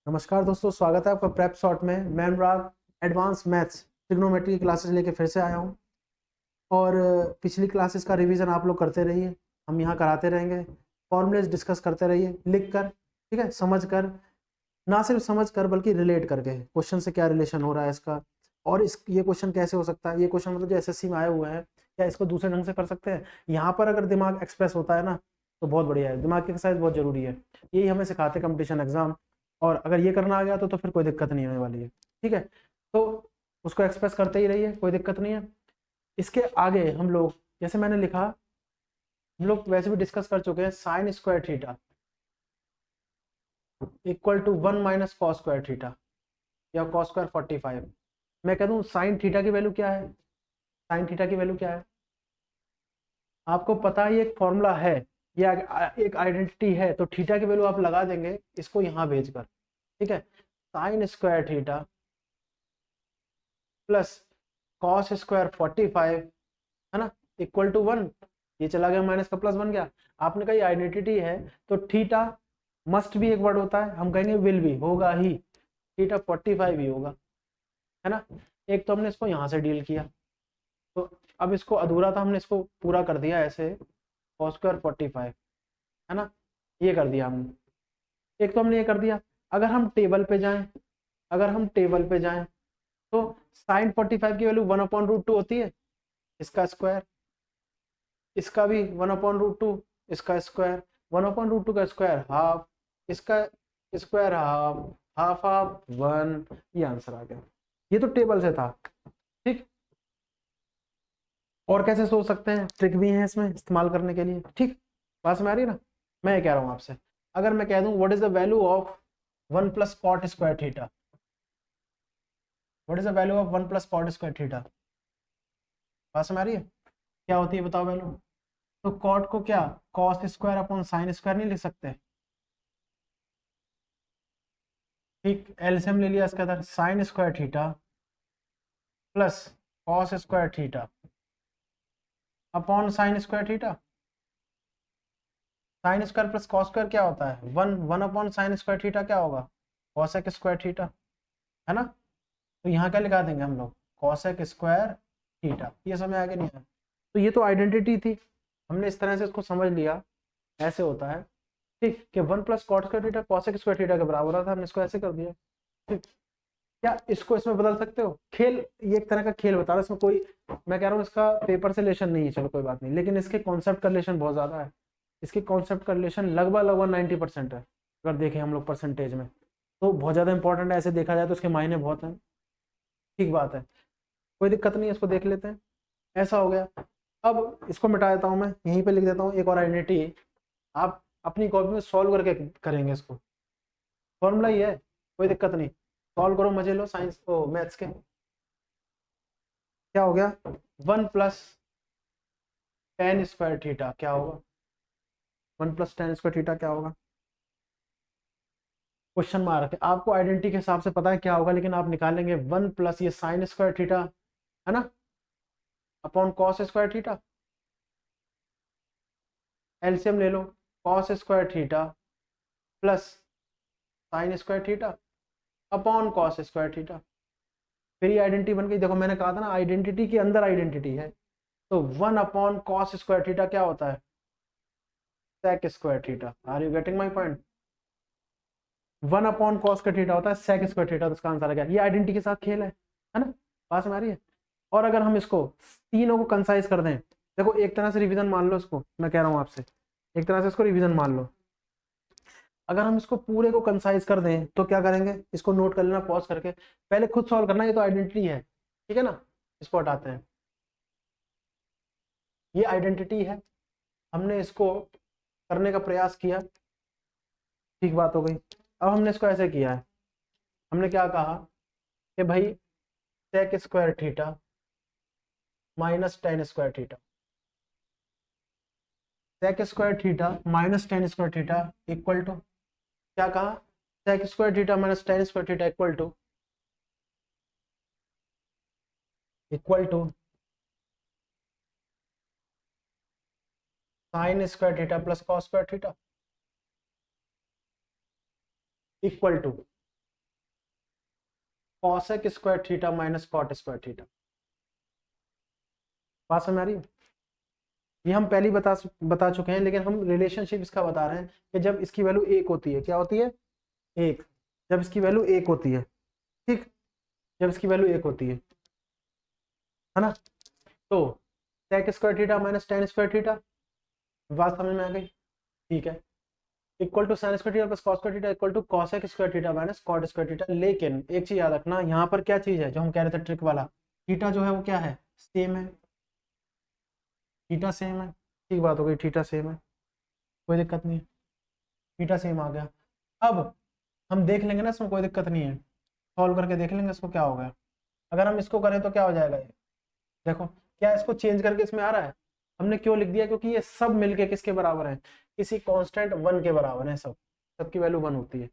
नमस्कार दोस्तों, स्वागत है आपका प्रेप शॉट में। मैं अनुराग एडवांस मैथ्स ट्रिग्नोमेट्री की क्लासेस लेके फिर से आया हूँ। और पिछली क्लासेस का रिवीजन आप लोग करते रहिए, हम यहाँ कराते रहेंगे। फॉर्मूलेज डिस्कस करते रहिए लिख कर, ठीक है, समझ कर, ना सिर्फ समझ कर बल्कि रिलेट करके क्वेश्चन से क्या रिलेशन हो रहा है इसका, और इस ये क्वेश्चन कैसे हो सकता है। ये क्वेश्चन मतलब जो एसएससी में आए हुए हैं, क्या इसको दूसरे ढंग से कर सकते हैं। यहाँ पर अगर दिमाग एक्सप्रेस होता है ना तो बहुत बढ़िया है। दिमाग की एक्सरसाइज बहुत जरूरी है, यही हमें सिखाते हैं कंपटीशन एग्जाम। और अगर ये करना आ गया तो फिर कोई दिक्कत नहीं होने वाली है, ठीक है। तो उसको एक्सप्रेस करते ही रहिए, कोई दिक्कत नहीं है। इसके आगे हम लोग, जैसे मैंने लिखा, हम लोग वैसे भी डिस्कस कर चुके हैं, sine square theta equal to 1 - cos square theta या cos स्क्वायर 45। मैं कह दूं साइन थीटा की वैल्यू क्या है, साइन थीटा की वैल्यू क्या है आपको पता है। ये एक फॉर्मूला है, ये एक आइडेंटिटी है, तो थीटा की वैल्यू आप लगा देंगे इसको यहाँ भेजकर, ठीक है। Sign square theta plus cos square 45, है ना, इक्वल टू 1। ये चला गया माइनस का प्लस बन गया। आपने कहा ये आइडेंटिटी है तो थीटा मस्ट भी एक वर्ड होता है, हम कहेंगे विल भी, होगा ही, थीटा 45 ही होगा, है ना। एक तो हमने इसको यहाँ से डील किया, तो अब इसको अधूरा था, हमने इसको पूरा कर दिया ऐसे, cos स्क्वायर 45, है ना, ये कर दिया हमने। एक तो हमने ये कर दिया। अगर हम टेबल पे जाएं, अगर हम टेबल पे जाएं तो साइन 45 की वैल्यू 1/√2 होती है, इसका स्क्वायर, इसका भी 1/√2, इसका स्क्वायर, 1/√2 का स्क्वायर हाफ, इसका स्क्वायर हाफ, हाफ हाफ 1, ये आंसर आ गया। ये तो टेबल से था, ठीक। और कैसे सोच सकते हैं, ट्रिक भी है इसमें इस्तेमाल करने के लिए, ठीक। बात समझ आ रही है ना। मैं ये कह रहा हूँ आपसे, अगर मैं कह दूं what is the value of 1 + cot square theta, what is the value of 1 + cot square theta, बात समझ आ रही है। क्या होती है बताओ वैल्यू। तो कॉट को क्या cos square upon sine square नहीं लिख सकते, ठीक। एलसीएम ले लिया इसके अंदर, sign square theta plus cos square theta upon sine square theta. Sine square plus cos square क्या होता है, 1 अपॉन साइन स्क्वायर थीटा क्या होगा, कॉसेक स्क्वायर थीटा, है ना। तो यहाँ क्या लिखा देंगे हम लोग, कॉसेक स्क्वायर थीटा। ये समझ आ गया नहीं है। तो ये तो आइडेंटिटी थी, हमने इस तरह से इसको समझ लिया, ऐसे होता है, ठीक, कि 1 + cot square theta cosec square theta के बराबर आता है, हमने इसको ऐसे कर दिया, ठीक। क्या इसको इसमें बदल सकते हो, खेल, ये एक तरह का खेल बता रहा हूँ, इसमें कोई, मैं कह रहा हूँ इसका पेपर से रिलेशन नहीं है, चलो कोई बात नहीं, लेकिन इसके कॉन्सेप्ट का रिलेशन बहुत ज्यादा है। इसके कॉन्सेप्ट का रिलेशन लगभग लगभग 90% है, अगर देखें हम लोग परसेंटेज में, तो बहुत ज्यादा इंपॉर्टेंट है। ऐसे देखा जाए तो इसके मायने बहुत हैं, ठीक बात है, कोई दिक्कत नहीं है, इसको देख लेते हैं। ऐसा हो गया। अब इसको मिटा देता हूँ, मैं यहीं पे लिख देता हूँ एक और आइडेंटिटी, आप अपनी कॉपी में सॉल्व करके करेंगे इसको। फॉर्मूला ही है, कोई दिक्कत नहीं, सॉल्व करो, मजे लो साइंस को, मैथ्स के। क्या हो गया, 1 + tan स्क्वायर थीटा क्या होगा, 1 + tan स्क्वायर थीटा क्या होगा, क्वेश्चन मार्क है। आपको आइडेंटिटी के हिसाब से पता है क्या होगा, लेकिन आप निकालेंगे 1 + ये साइन स्क्वायर थीटा, है ना, upon cos square theta. LCM ले लो, cos square theta plus sine square theta upon cos square theta. फिर ये आइडेंटिटी बन गई। देखो मैंने कहा था ना, आइडेंटिटी के अंदर आइडेंटिटी है। तो 1/cos स्क्वायर थीटा क्या होता है, sec square theta. Are you getting my point. 1/cos का थीटा होता है सेक स्क्वायर थीटा, तो इसका आंसर आ गया। ये आइडेंटिटी के साथ खेल है ना, बात समझ आ रही है। और अगर हम इसको तीनों को कंसाइज कर दें, देखो एक तरह से रिवीजन मान लो इसको, मैं कह रहा हूं आपसे, एक तरह से इसको रिवीजन मान लो। अगर हम इसको पूरे को कंसाइज कर दें तो क्या करेंगे, इसको नोट कर लेना पॉज करके, पहले खुद सॉल्व करना, ये तो आइडेंटिटी है, ठीक है ना। इसको हटाते हैं, ये आइडेंटिटी है, हमने इसको करने का प्रयास किया, ठीक बात हो गई। अब हमने इसको ऐसे किया है, हमने क्या कहा कि भाई sec square theta minus tan square theta, sec square theta minus tan square theta equal to, क्या कहा, sec square theta minus tan square theta equal to sine square theta plus cos square theta equal to cosec square theta minus cot square theta. बात समझ आ रही है? ये हम पहले ही बता चुके हैं, लेकिन हम रिलेशनशिप इसका बता रहे हैं कि जब इसकी वैल्यू 1 होती है, क्या होती है 1, जब इसकी वैल्यू 1 होती है, ठीक, जब इसकी वैल्यू 1 होती है ना, तो sec square theta minus tan square theta, बात समझ में आ गई? ठीक है, equal to sine square theta plus cos square theta equal to cosec square theta minus cot square theta. लेकिन एक चीज याद रखना, यहाँ पर क्या चीज है जो हम कह रहे थे ट्रिक वाला, थीटा जो है वो क्या है, सेम है, थीटा सेम है। ठीक बात हो गई, थीटा सेम है, कोई दिक्कत नहीं है, थीटा सेम आ गया। अब हम देख लेंगे ना, इसमें कोई दिक्कत नहीं है, सॉल्व करके देख लेंगे इसको क्या होगा। अगर हम इसको करें तो क्या हो जाएगा, ये देखो, क्या इसको चेंज करके इसमें आ रहा है, हमने क्यों लिख दिया, क्योंकि ये सब मिलके किसके बराबर है, किसी कांस्टेंट 1 के बराबर है, सब, सबकी वैल्यू 1 होती है,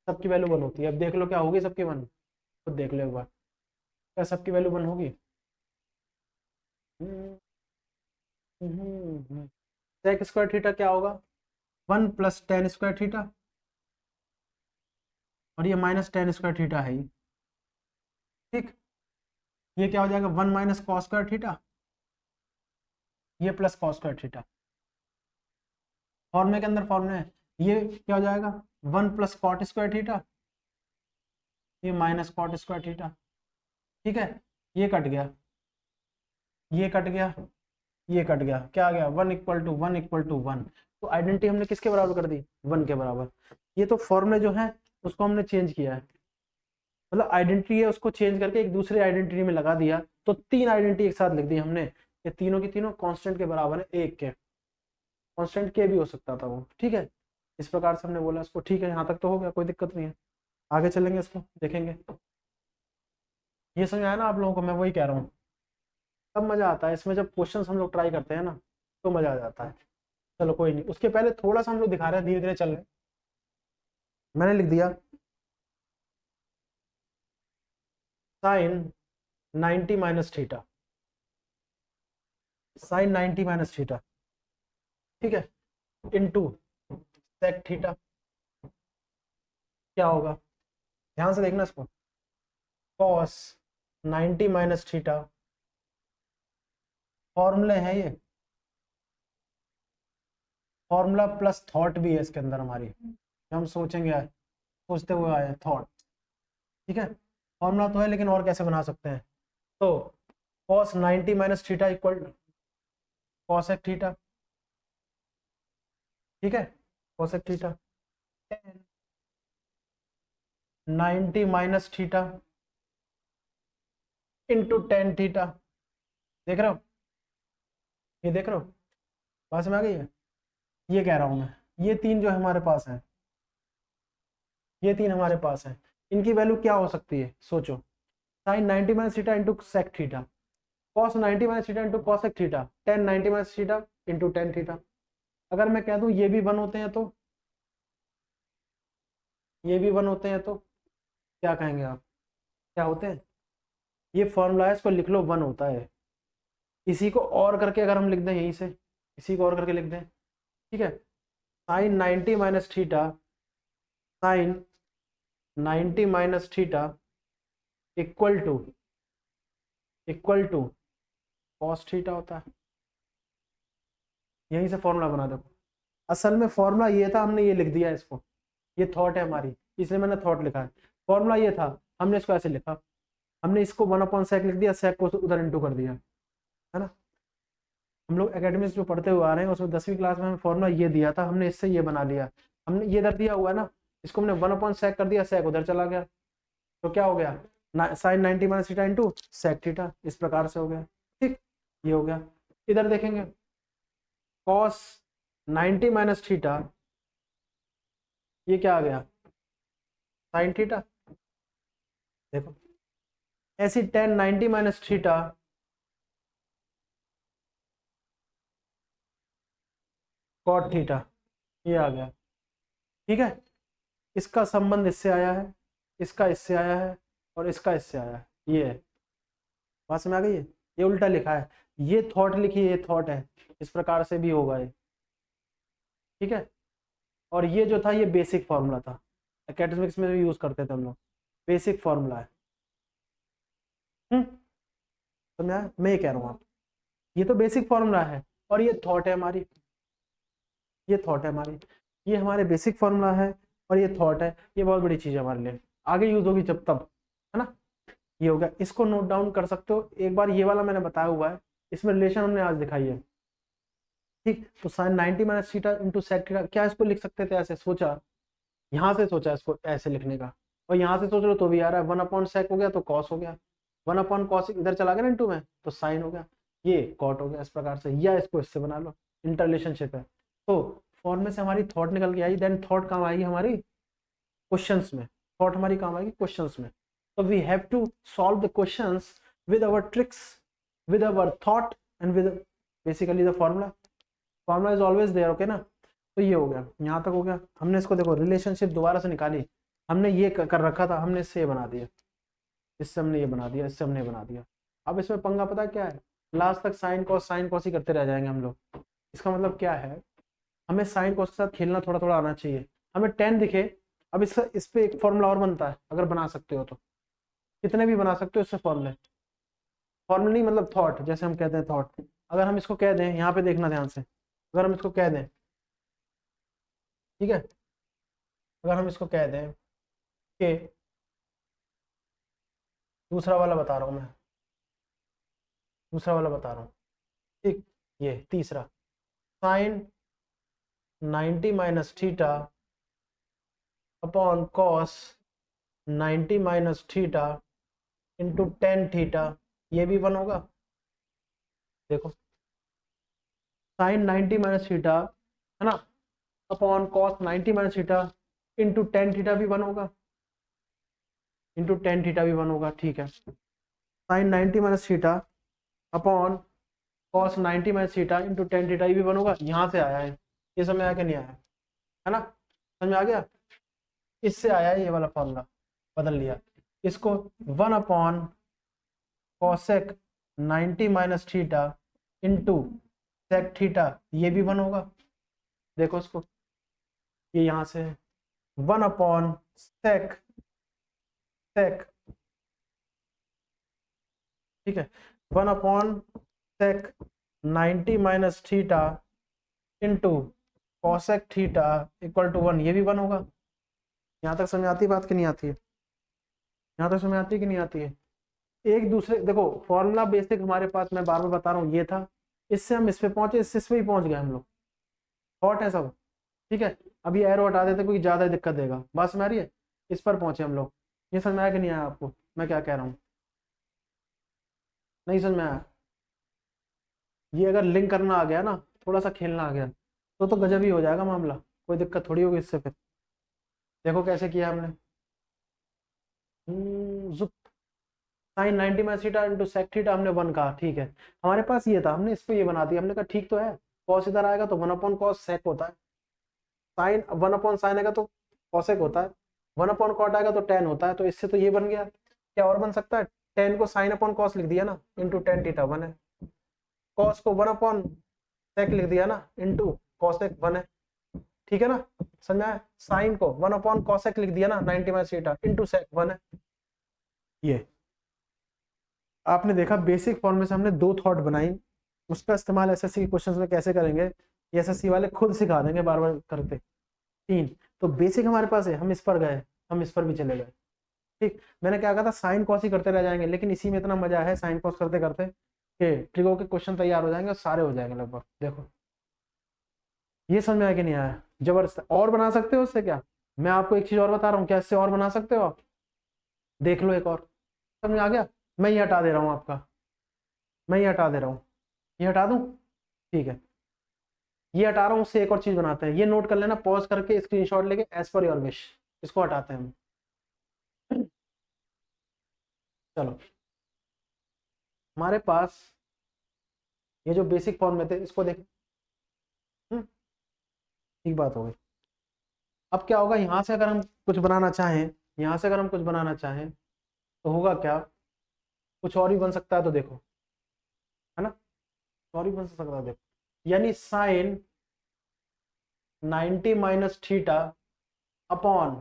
सबकी वैल्यू 1 होती है। अब देख लो क्या होगी सबकी 1, खुद देख लो एक बार, क्या सबकी वैल्यू 1 होगी? सेक स्क्वायर थीटा क्या होगा, 1 प्लस टेन स्क्वायर थीटा, और ये माइनस टेन स्क्वायर थीटा है ये, ठीक, ये क्या हो जाएगा 1 माइनस कॉस स्क्वायर थीटा, ये प्लस कॉस स्क्वायर थीटा, फॉर्मूले के अंदर फॉर्मूला है, ये क्या हो जाएगा 1 प्लस कॉट स्क्वायर थीटा, ये माइनस कॉट स्क्वायर थीटा, ठीक है, ये कट गया, ये कट गया, ये कट गया, क्या आ गया 1 इक्वल टू 1 इक्वल टू 1। तो आइडेंटिटी हमने किसके बराबर कर दी, 1 के बराबर। ये तो फॉर्मूले जो है उसको हमने चेंज किया है, मतलब आइडेंटिटी है उसको चेंज करके एक दूसरे आइडेंटिटी में लगा दिया, तो 3 आइडेंटिटी एक साथ लिख दी हमने, ये तीनों की तीनों कांस्टेंट के बराबर है, एक के कांस्टेंट के भी हो सकता था वो, ठीक है, इस प्रकार से हमने बोला इसको। ठीक है, यहाँ तक तो हो गया, कोई दिक्कत नहीं है, आगे चलेंगे, इसको देखेंगे। ये समझ आया ना आप लोगों को, मैं वही कह रहा हूँ, तब मजा आता है इसमें, जब क्वेश्चंस हम लोग ट्राई करते हैं ना तो मजा आ जाता है। चलो कोई नहीं, उसके पहले थोड़ा सा हम लोग दिखा रहे हैं, धीरे धीरे चल रहे हैं। मैंने लिख दिया sine 90 minus theta, sine 90 minus theta, ठीक है, इनटू सेक थीटा, क्या होगा, ध्यान से देखना इसको, कॉस 90 माइनस थीटा, फॉर्मूले है ये, फॉर्मूला प्लस थॉट भी है इसके अंदर हमारी, हम सोचेंगे, सोचते हुए आए थॉट, ठीक है, फॉर्मूला तो है लेकिन और कैसे बना सकते हैं, तो cos 90 minus theta equal cosec theta, ठीक है, cosec theta 90 minus theta into tan theta, देख रहे हो, ये देख रहे हो, बात में आ गई है, ये कह रहा हूं मैं, ये तीन जो हमारे पास है, ये तीन हमारे पास है, इनकी वैल्यू क्या हो सकती है, सोचो, sine 90 minus theta into sec theta, cos 90 minus theta into cosec theta, tan 90 minus theta into tan theta. अगर मैं कह दूं ये भी 1 होते हैं तो, ये भी 1 होते हैं तो क्या कहेंगे आप, क्या होते हैं, ये फॉर्मूला है, इसको लिख लो 1 होता है। इसी को और करके अगर हम लिख दें यहीं से, इसी को और करके लिख दें, ठीक है, sine 90 minus theta, sine 90 minus theta equal to cos theta होता है, यहीं से फॉर्मूला बना दो। असल में फॉर्मूला ये था, हमने ये लिख दिया इसको, ये थॉट है हमारी, इसलिए मैंने थॉट लिखा है, फॉर्मूला ये था, हमने इसको ऐसे लिखा, हमने इसको 1 अपॉन सेक लिख दिया, सेक को उधर इंटू कर दिया, है ना। हम लोग एकेडमिक्स जो पढ़ते हुए आ रहे हैं उसमें 10वीं क्लास में हमें फॉर्मूला ये दिया था, हमने इससे ये बना लिया, हमने ये इधर दिया हुआ है ना, इसको हमने 1 अपॉन सेक कर दिया, सेक उधर चला गया, तो क्या हो गया sine 90 minus theta into sec theta, इस प्रकार से हो गया, ठीक, ये हो गया। इधर देखेंगे कॉस 90 माइनस थीटा, ये क्या आ गया साइन थीटा, देखो ऐसी tan 90 minus theta cot theta, ये आ गया, ठीक है, इसका संबंध इससे आया है, इसका इससे आया है, और इसका इससे आया है, ये है, बात समझ आ गई है, ये उल्टा लिखा है, ये थॉट लिखी, ये थॉट है, इस प्रकार से भी होगा ये, ठीक है। और ये जो था ये बेसिक फॉर्मूला था, एकेडमिक्स में भी यूज करते थे हम लोग, बेसिक फॉर्मूला है। तो मैं ये कह रहा हूँ आप, ये तो बेसिक फॉर्मूला है और ये थॉट है हमारी, ये थॉट है हमारी, ये हमारे बेसिक फॉर्मूला है और ये थॉट है। ये बहुत बड़ी चीज है हमारे लिए, आगे यूज होगी जब तब, है ना। ये हो गया, इसको नोट डाउन कर सकते हो एक बार, ये वाला मैंने बताया हुआ है, इसमें रिलेशन हमने आज दिखाई है। ठीक, तो sine 90 minus theta into sec theta, क्या इसको लिख सकते थे ऐसे, सोचा, यहाँ से सोचा इसको ऐसे लिखने का, और यहाँ से सोच लो तो भी आ रहा है, 1 अपॉन सेक हो गया तो कॉस हो गया, 1 अपॉन कॉस इधर चला गया ना इंटू में, तो साइन हो गया, ये कॉट हो गया, इस प्रकार से, या इसको इससे बना लो, इंटर रिलेशनशिप है। तो फॉर्म में से हमारी थॉट निकल के आई, देन थॉट काम आएगी हमारी क्वेश्चंस में, थॉट हमारी काम आएगी क्वेश्चंस में। तो we have to solve the questions with our tricks, with our thought and with basically the formula, formula is always there, okay ना। तो ये हो गया, यहाँ तक हो गया, हमने इसको देखो रिलेशनशिप दोबारा से निकाली, हमने ये कर रखा था, हमने इससे ये बना दिया, इससे हमने ये बना दिया, इससे हमने बना दिया। अब इसमें पंगा पता क्या है, लास्ट तक साइन कॉस ही करते रह जाएंगे हम लोग। इसका मतलब क्या है, हमें साइन कॉस के साथ खेलना थोड़ा थोड़ा आना चाहिए। हमें 10 दिखे, अब इस पे एक फॉर्मूला और बनता है, अगर बना सकते हो तो, कितने भी बना सकते हो इससे फॉर्मूले, फॉर्मूला नहीं मतलब थॉट, जैसे हम कहते हैं थॉट। अगर हम इसको कह दें, यहाँ पे देखना ध्यान से, अगर हम इसको कह दें, ठीक है, अगर हम इसको कह दें कि, दूसरा वाला बता रहा हूँ मैं, दूसरा वाला बता रहा हूँ, ठीक, ये तीसरा, sine 90 minus theta upon cos 90 minus theta into 10 theta, ये भी 1 होगा। देखो साइन 90 माइनस थीटा, है ना, upon cos 90 minus theta into 10 theta भी 1 होगा, इंटू 10 थीटा भी 1 होगा, ठीक है। Sine 90 minus theta upon cos 90 minus theta into 10 theta भी 1 होगा, यहाँ से आया है, ये समझ आया कि नहीं आया, है ना, समझ आ गया, इससे आया है ये वाला फॉर्मूला, बदल लिया इसको, 1 upon cosec 90 minus theta into sec theta, ये भी 1 होगा। देखो इसको, ये यहाँ से 1 अपॉन सेक, ठीक है, 1 upon sec 90 minus theta into cosec theta equal to 1, ये भी 1 होगा। यहाँ तक समझ आती है बात कि नहीं आती है, यहाँ तक समझ आती है कि नहीं आती है। एक दूसरे, देखो फॉर्मूला बेसिक हमारे पास, मैं बार बार बता रहा हूँ, ये था, इससे हम इस पे पहुंचे, इससे इस पे ही पहुंच गए हम लोग, थॉट है सब, ठीक है। अब ये एरो हटा देते, कोई ज्यादा दिक्कत देगा, बात समझ आ रही है, इस पर पहुंचे हम लोग। ये समझ में आया कि नहीं आया आपको, मैं क्या कह रहा हूँ, नहीं समझ में आया। ये अगर लिंक करना आ गया ना, थोड़ा सा खेलना आ गया, तो गजब ही हो जाएगा मामला, कोई दिक्कत थोड़ी होगी इससे फिर। देखो कैसे किया हमने, जुप, sine 90 minus theta into sec theta, हमने 1 कहा, ठीक है। हमारे पास ये था, हमने इस पे ये बना दिया, हमने कहा ठीक तो है, कॉस इधर आएगा तो 1 अपॉन कॉस सेक होता है, साइन 1 अपॉन साइन आएगा तो कॉसेक होता है, 1 अपॉन कॉट आएगा तो टेन होता है, तो इससे तो ये बन गया। क्या और बन सकता है, 10 को साइन अपॉन कॉस लिख दिया ना, इंटू 10 थीटा 1 है, कॉस को 1 अपॉन सेक लिख दिया ना, इंटू कॉसेक 1 है, ठीक है ना, समझा है। साइन को 1 अपॉन कॉसेक लिख दिया ना 90 माइनस थीटा इंटू सेक 1 है। ये आपने देखा, बेसिक फॉर्म में से हमने 2 थॉट बनाई, उसका इस्तेमाल एसएससी के क्वेश्चंस में कैसे करेंगे, ये एसएससी वाले खुद सिखा देंगे बार बार करते। 3 तो बेसिक हमारे पास है, हम इस पर गए, हम इस पर भी चले गए, ठीक। मैंने क्या कहा था, साइन कॉस ही करते रह जाएंगे, लेकिन इसी में इतना मजा है साइन कॉस करते करते कि ट्रिगो के क्वेश्चन तैयार हो जाएंगे और सारे हो जाएंगे लगभग। देखो ये समझ में आया कि नहीं आया, जबरदस्त। और बना सकते हो उससे क्या, मैं आपको एक चीज और बता रहा हूँ, क्या इससे और बना सकते हो आप, देख लो एक और, समझ में आ गया। मैं ये हटा दे रहा हूँ आपका, मैं ये हटा दे रहा हूँ, ये हटा दूं, ठीक है, ये हटा रहा हूँ, उससे एक और चीज बनाते हैं, ये नोट कर लेना, पॉज करके स्क्रीनशॉट लेके, एज पर योर विश, इसको हटाते हैं हम। चलो, हमारे पास ये जो बेसिक फॉर्म में थे, इसको देख, ठीक बात हो गई। अब क्या होगा, यहाँ से अगर हम कुछ बनाना चाहें, यहाँ से अगर हम कुछ बनाना चाहें तो होगा क्या, कुछ और भी बन सकता है, तो देखो, है ना, और भी बन सकता है, देखो, यानी sine 90 minus theta upon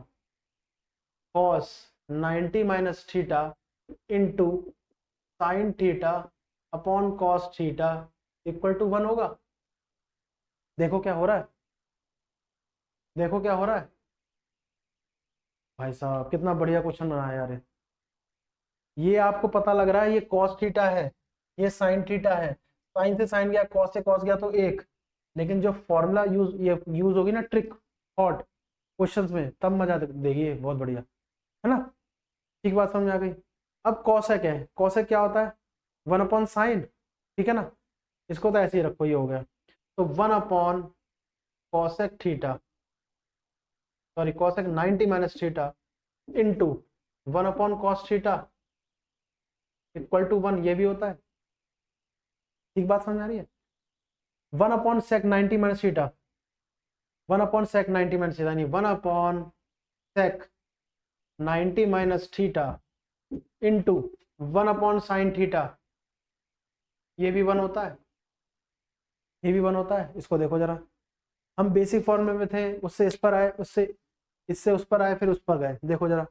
cos 90 minus theta into sine theta upon cos theta equal to 1 होगा। देखो क्या हो रहा है, देखो क्या हो रहा है भाई साहब, कितना बढ़िया क्वेश्चन बना है यार। ये आपको पता लग रहा है ये कॉस थीटा है, ये साइन थीटा है, साइन से साइन गया, कॉस से कॉस गया तो एक, लेकिन जो फॉर्मूला यूज होगी ना, ट्रिक थॉट क्वेश्चंस में, तब मजा देगी ये, बहुत बढ़िया है ना। ठीक बात समझ आ गई। अब कॉसेक है, कॉसेक क्या होता है, 1 अपॉन साइन, ठीक है ना, इसको तो ऐसे ही रखो, ये हो गया। तो 1 upon cosec theta, sorry cosec 90 minus theta into 1 upon cos theta equal to 1, ये भी होता है। ठीक बात समझ आ रही है। 1 upon sec 90 minus theta, 1 upon sec 90 minus theta, यानी 1 upon sec 90 minus theta into 1 upon sine theta, ये भी 1 होता है, ये भी 1 होता है। इसको देखो जरा, हम बेसिक फॉर्मूले में थे, उससे इस पर आए, उससे इससे उस पर आए, फिर उस पर गए। देखो जरा,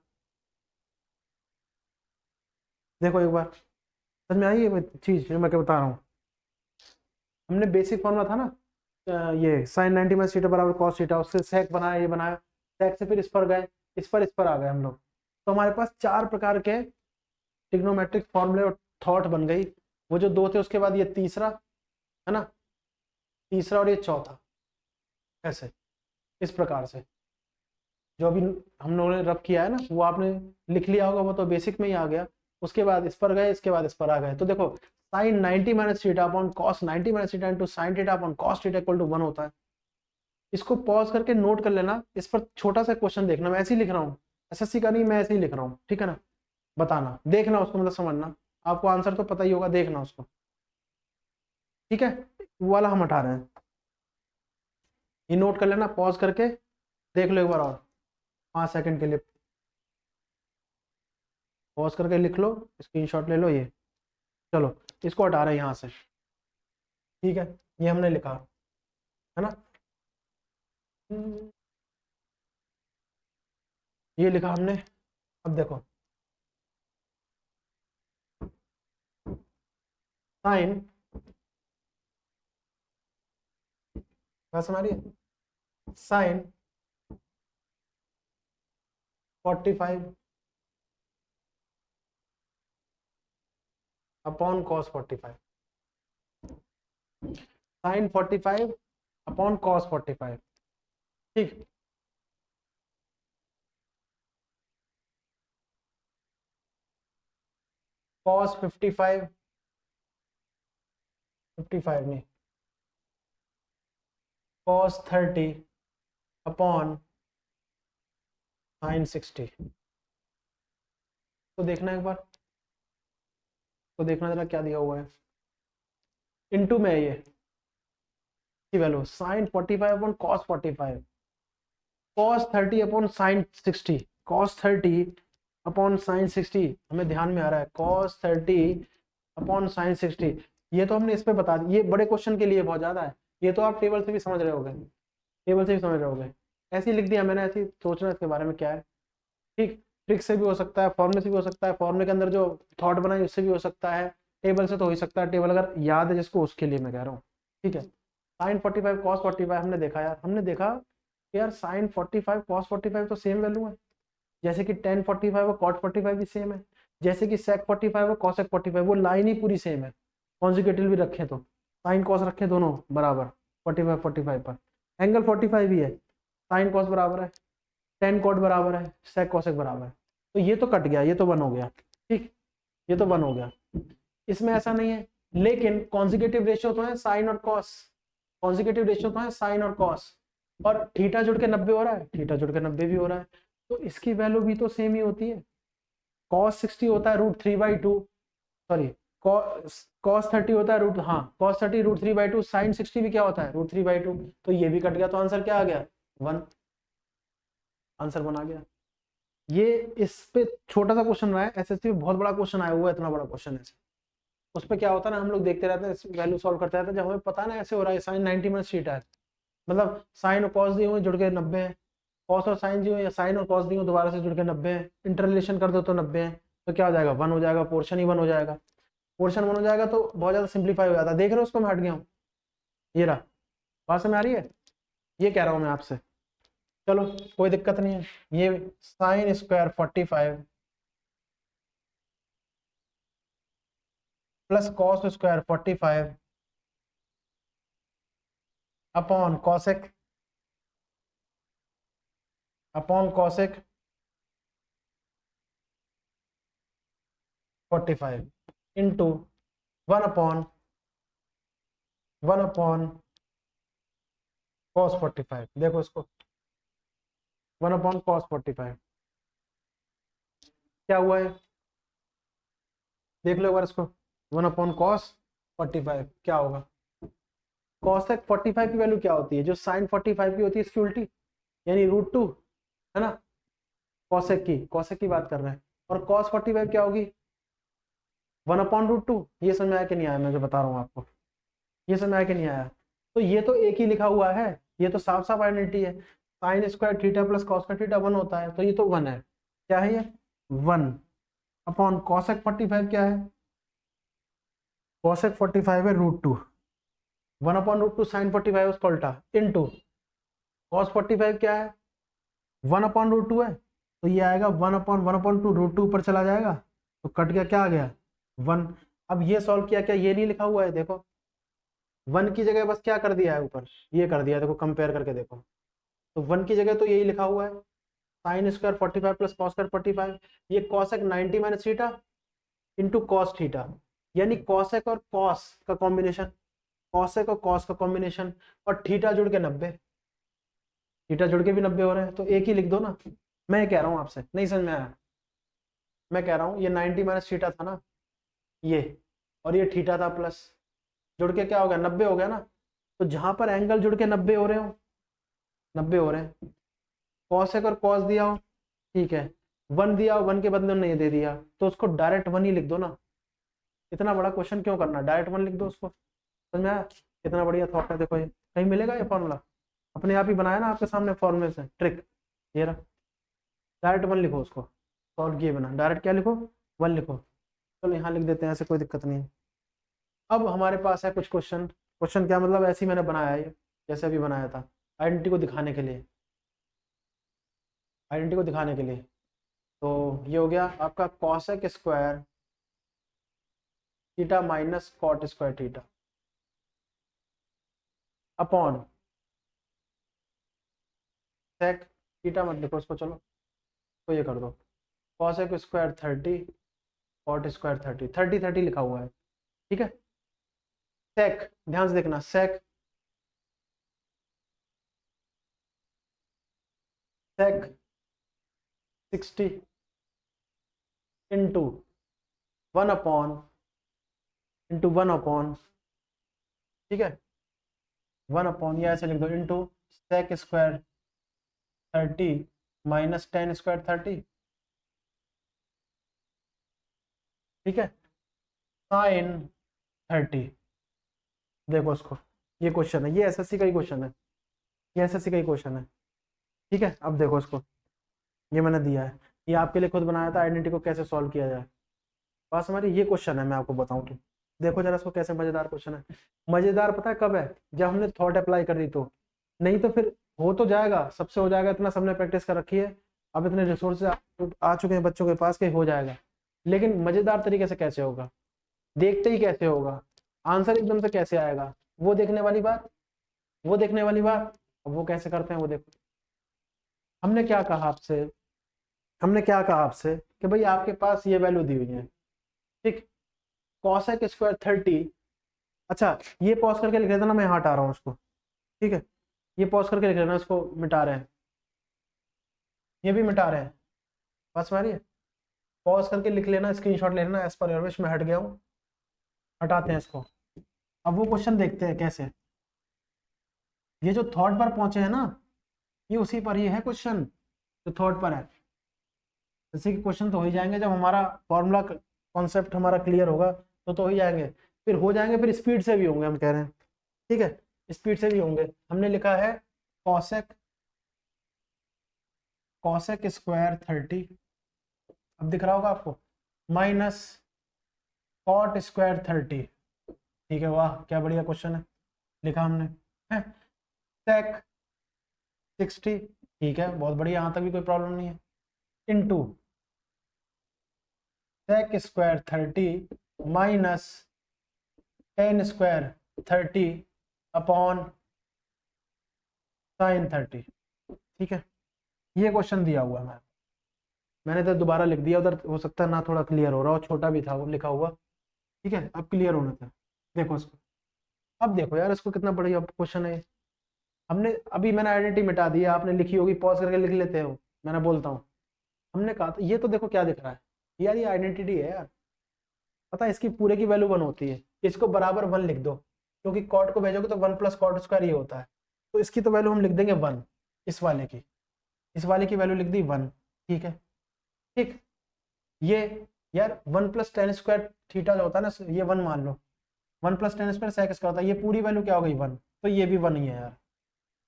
देखो एक बार, समझ में आई ये चीज जो मैं क्या बता रहा हूँ। हमने बेसिक फॉर्मूला था ना, ये साइन 90 माइनस थीटा बराबर कॉस थीटा, उससे सेक बनाया, ये बनाया, सेक से फिर इस पर गए, इस पर आ गए हम लोग। तो हमारे पास 4 प्रकार के ट्रिग्नोमेट्रिक फॉर्मूले और थॉट बन गई। वो जो 2 थे, उसके बाद ये तीसरा है ना, तीसरा और ये चौथा, ऐसे इस प्रकार से जो अभी हम लोगों ने रब किया है ना, वो आपने लिख लिया होगा, वो तो बेसिक में ही आ गया। उसके बाद इस पर गए, इसके बाद इस पर आ गए। तो देखो, sine 90 minus theta upon cos 90 minus theta into sine theta upon cos theta equal to 1 होता है। इसको पॉज करके नोट कर लेना, इस पर छोटा सा क्वेश्चन देखना, मैं ऐसे ही लिख रहा हूँ, एसएससी का नहीं, मैं ऐसे ही लिख रहा हूँ, ठीक है ना। बताना, देखना उसको, मतलब समझना, आपको आंसर तो पता ही होगा, देखना उसको, ठीक है। वो वाला हम हटा रहे हैं, ये नोट कर लेना, पॉज करके देख लो एक बार और, 5 सेकंड के लिए पॉज करके लिख लो, स्क्रीनशॉट ले लो ये। चलो, इसको हटा रहे हैं यहाँ से, ठीक है, ये हमने लिखा है ना, ये लिखा हमने। अब देखो, साइन, बात समझ रही है, sine 45 upon cos 45, sine 45 upon cos 45, ठीक। कॉस 55, 55 नहीं, कॉस 30 अपॉन साइन 60। तो देखना एक बार, तो देखना जरा क्या दिया हुआ है, इनटू में है ये की value, sine 45 upon cos 45, cos 30 upon sine 60, cos 30 upon sine 60, हमें ध्यान में आ रहा है, कॉस 30 अपॉन साइन 60। ये तो हमने इस पे बता दी, ये बड़े क्वेश्चन के लिए बहुत ज्यादा है, ये तो आप टेबल से भी समझ रहे होगे, टेबल से भी समझ रहे होगे। ऐसे ही लिख दिया मैंने, ऐसे ही सोचना इसके बारे में क्या है, ठीक। ट्रिक से भी हो सकता है, फॉर्मूले से भी हो सकता है, फॉर्मूले के अंदर जो थॉट बनाई उससे भी हो सकता है, टेबल से तो हो ही सकता है, टेबल अगर याद है जिसको, उसके लिए मैं कह रहा हूँ, ठीक है। साइन 45 कॉस 45 हमने देखा यार, हमने देखा कि यार साइन 45 कॉस 45 तो सेम वैल्यू है, जैसे कि टेन 45 और कॉट 45 भी सेम है, जैसे कि सेक 45 और कॉसेक 45, वो लाइन ही पूरी सेम है। कॉन्जिक्यूटिव भी रखें तो, साइन कॉस रखें दोनों बराबर 45 45 पर, एंगल 45 भी है, साइन कॉस बराबर है, टेन कॉट बराबर है, सेक कॉसेक बराबर है। तो ये तो कट गया, ये तो 1 हो गया, ठीक, ये तो 1 हो गया। इसमें ऐसा नहीं है, लेकिन कॉन्जिक्यूटिव रेशियो तो है साइन और कॉस, कॉन्जिक्यूटिव रेशियो तो है साइन और कॉस, और थीटा जुड़ के 90 हो रहा है, थीटा जुड़ के 90 भी हो रहा है, तो इसकी वैल्यू भी तो सेम ही होती है। कॉस 60 होता है √3/2, सॉरी कॉस 30 होता है कॉस 30 √3/2, साइन 60 भी क्या होता है √3/2, तो ये भी कट गया, तो आंसर क्या आ गया 1, आंसर 1 आ गया। ये इस पे छोटा सा क्वेश्चन रहा है, एसएससी में बहुत बड़ा क्वेश्चन आया हुआ है, इतना बड़ा क्वेश्चन है। उस पे क्या होता है ना, हम लोग देखते रहते हैं, वैल्यू सॉल्व करते रहते हैं, जब हमें पता ना ऐसे हो रहा है साइन 90 माइनस थीटा है, मतलब साइन और कॉस दिए हुए जुड़ के 90 है, कॉस और साइन जो है, साइन और कॉस दी हो दोबारा से जुड़ के 90 है, इंटर रिलेशन कर दो तो 90 है, तो क्या हो जाएगा 1 हो जाएगा, पोर्शन ही 1 हो जाएगा। पोर्शन 1 हो जाएगा तो बहुत ज्यादा सिंप्लीफाई हो जाता है। देख रहे हो उसको मैं हट गया हूँ, ये रहा, बात समझ आ रही है, ये कह रहा हूँ मैं आपसे। चलो कोई दिक्कत नहीं है। ये sine square 45 plus cos square 45 upon cosec upon cosec 45 into 1 upon cos 45। देखो इसको, 1/cos 45 क्या हुआ है, देख लो एक बार इसको। 1/cos 45 क्या होगा, cosec 45 की वैल्यू क्या होती है, जो sin 45 की होती है इसकी उल्टी, यानी √2, है ना। cosec की बात कर रहे हैं। और cos 45 क्या होगी, 1/√2। ये समझ में आया कि नहीं आया, मैं जो बता रहा हूँ आपको, ये समझ में आया कि नहीं आया। तो ये तो एक ही लिखा हुआ है, ये तो साफ साफ आइडेंटिटी है। Sign square theta plus cos का थीटा 1 होता है, तो ये तो 1 है। क्या है ये 1 अपॉन cosec 45 क्या है, cosec 45 है √2, 1/√2 साइन 45 उसका उल्टा इंटू कॉस 45 क्या है 1/√2 है, तो ये आएगा 1/1/2, √2 ऊपर चला जाएगा तो कट गया, क्या आ गया 1। अब ये सॉल्व किया, क्या ये नहीं लिखा हुआ है, देखो 1 की जगह बस क्या कर दिया है ऊपर, ये कर दिया है, देखो कंपेयर करके देखो, तो 1 की जगह तो यही लिखा हुआ है, sine square 45 plus cos square 45, ये cosec 90 minus theta into cos theta, यानी कॉसेक और कॉस का कॉम्बिनेशन, कॉसेक और कॉस का कॉम्बिनेशन, और थीटा जुड़ के 90, थीटा जुड़ के भी 90 हो रहे हैं, तो एक ही लिख दो ना। मैं ये कह रहा हूँ आपसे, नहीं समझ में आया, मैं कह रहा हूँ ये 90 माइनस थीटा था ना ये, और ये थीटा था प्लस, जुड़ के क्या हो गया 90 हो गया ना। तो जहां पर एंगल जुड़ के 90 हो रहे हो, 90 हो रहे हैं, कॉसेक और कॉस दिया हो, ठीक है, 1 दिया हो, 1 के बदले नहीं दे दिया, तो उसको डायरेक्ट 1 ही लिख दो ना। इतना बड़ा क्वेश्चन क्यों करना, डायरेक्ट 1 लिख दो उसको। समझ में आया, कितना बढ़िया थॉट है। देखो ये कहीं मिलेगा ये फॉर्मूला, अपने आप ही बनाया ना आपके सामने फॉर्मूले से ट्रिक, ये रहा, डायरेक्ट 1 लिखो उसको, सॉल्व किए बिना डायरेक्ट क्या लिखो 1 लिखो। चलो यहाँ लिख देते हैं, ऐसे कोई दिक्कत नहीं है। अब हमारे पास है कुछ क्वेश्चन, क्वेश्चन क्या मतलब, ऐसे ही मैंने बनाया है ये, जैसे अभी बनाया था, आइडेंटिटी को दिखाने के लिए, आइडेंटिटी को दिखाने के लिए। तो ये हो गया आपका cosec square theta minus cot square theta upon sec theta, मत लिखो उसको, चलो तो ये कर दो, कॉसेक स्क्वायर 30 कॉट स्क्वायर 30 लिखा हुआ है, ठीक है। सेक ध्यान से देखना, सेक सेक 60 इंटू 1/1, ठीक है, 1/, ये ऐसे लिख दो, into sec square 30 minus tan square 30, ठीक है, साइन 30। देखो इसको, ये क्वेश्चन है, ये एसएससी का ही क्वेश्चन है, ये एसएससी का ही क्वेश्चन है, ठीक है। अब देखो इसको, ये मैंने दिया है, ये आपके लिए खुद बनाया था, आइडेंटिटी को कैसे सॉल्व किया जाए, बस हमारी ये क्वेश्चन है, मैं आपको बताऊं तो देखो जरा इसको कैसे, मजेदार क्वेश्चन है। मजेदार पता है कब है, जब हमने थॉट अप्लाई कर दी तो, नहीं तो फिर हो तो जाएगा, सबसे हो जाएगा, इतना सबने प्रैक्टिस कर रखी है, अब इतने रिसोर्सेज आ चुके हैं बच्चों के पास के हो जाएगा, लेकिन मजेदार तरीके से कैसे होगा, देखते ही कैसे होगा, आंसर एकदम से कैसे आएगा, वो देखने वाली बात, वो देखने वाली बात। अब वो कैसे करते हैं वो देखो, हमने क्या कहा आपसे, हमने क्या कहा आपसे कि भाई आपके पास ये वैल्यू दी हुई है, ठीक, कॉसेक स्क्वायर 30, अच्छा ये पॉज करके लिख लेता ना, मैं यहाँ हटा रहा हूँ उसको, ठीक है, ये पॉज करके लिख लेना, इसको मिटा रहे हैं, ये भी मिटा रहे हैं, बस हमारी पॉज करके लिख लेना, स्क्रीनशॉट ले लेना, एज पर योर विश, मैं हट गया हूँ, हटाते हैं इसको। अब वो क्वेश्चन देखते हैं कैसे, ये जो थॉट पर पहुंचे हैं ना, ये उसी पर ही है क्वेश्चन, जो थॉट पर है। जैसे कि क्वेश्चन तो हो ही जाएंगे जब हमारा फॉर्मूला कॉन्सेप्ट हमारा क्लियर होगा, तो ही जाएंगे, फिर हो जाएंगे, फिर स्पीड से भी होंगे, हम कह रहे हैं, ठीक है, स्पीड से भी होंगे। हमने लिखा है कॉसेक कॉसेक स्क्वायर 30, अब दिख रहा होगा आपको, माइनस कॉट स्क्वायर 30। ठीक है, वाह क्या बढ़िया क्वेश्चन है, लिखा हमने है। सेक 60, ठीक है बहुत बढ़िया, यहाँ तक भी कोई प्रॉब्लम नहीं है। Into sec square 30 minus tan square 30 upon sine 30। ठीक है, ये क्वेश्चन दिया हुआ है, मैंने तो दोबारा लिख दिया उधर, हो सकता है ना थोड़ा क्लियर हो रहा हो, छोटा भी था वो लिखा हुआ। ठीक है, अब क्लियर होना था। देखो इसको, अब देखो यार इसको कितना बढ़िया क्वेश्चन है। हमने अभी मैंने आइडेंटिटी मिटा दी है, आपने लिखी होगी, पॉज करके लिख लेते हो, मैंने बोलता हूँ। हमने कहा था ये तो देखो क्या दिख रहा है यार, ये आइडेंटिटी है यार, पता है इसकी पूरे की वैल्यू 1 होती है, इसको बराबर 1 लिख दो, क्योंकि कॉट को भेजोगे तो 1 प्लस कॉट स्क्वायर ये होता है, तो इसकी तो वैल्यू हम लिख देंगे 1, इस वाले की वैल्यू लिख दी 1। ठीक है, ठीक, ये यार 1 प्लस टेन स्क्वायर थीटा जो होता है ना, ये 1 मान लो, 1 plus tan square sec square होता है, ये पूरी वैल्यू क्या हो गई 1, तो ये भी 1 ही है यार।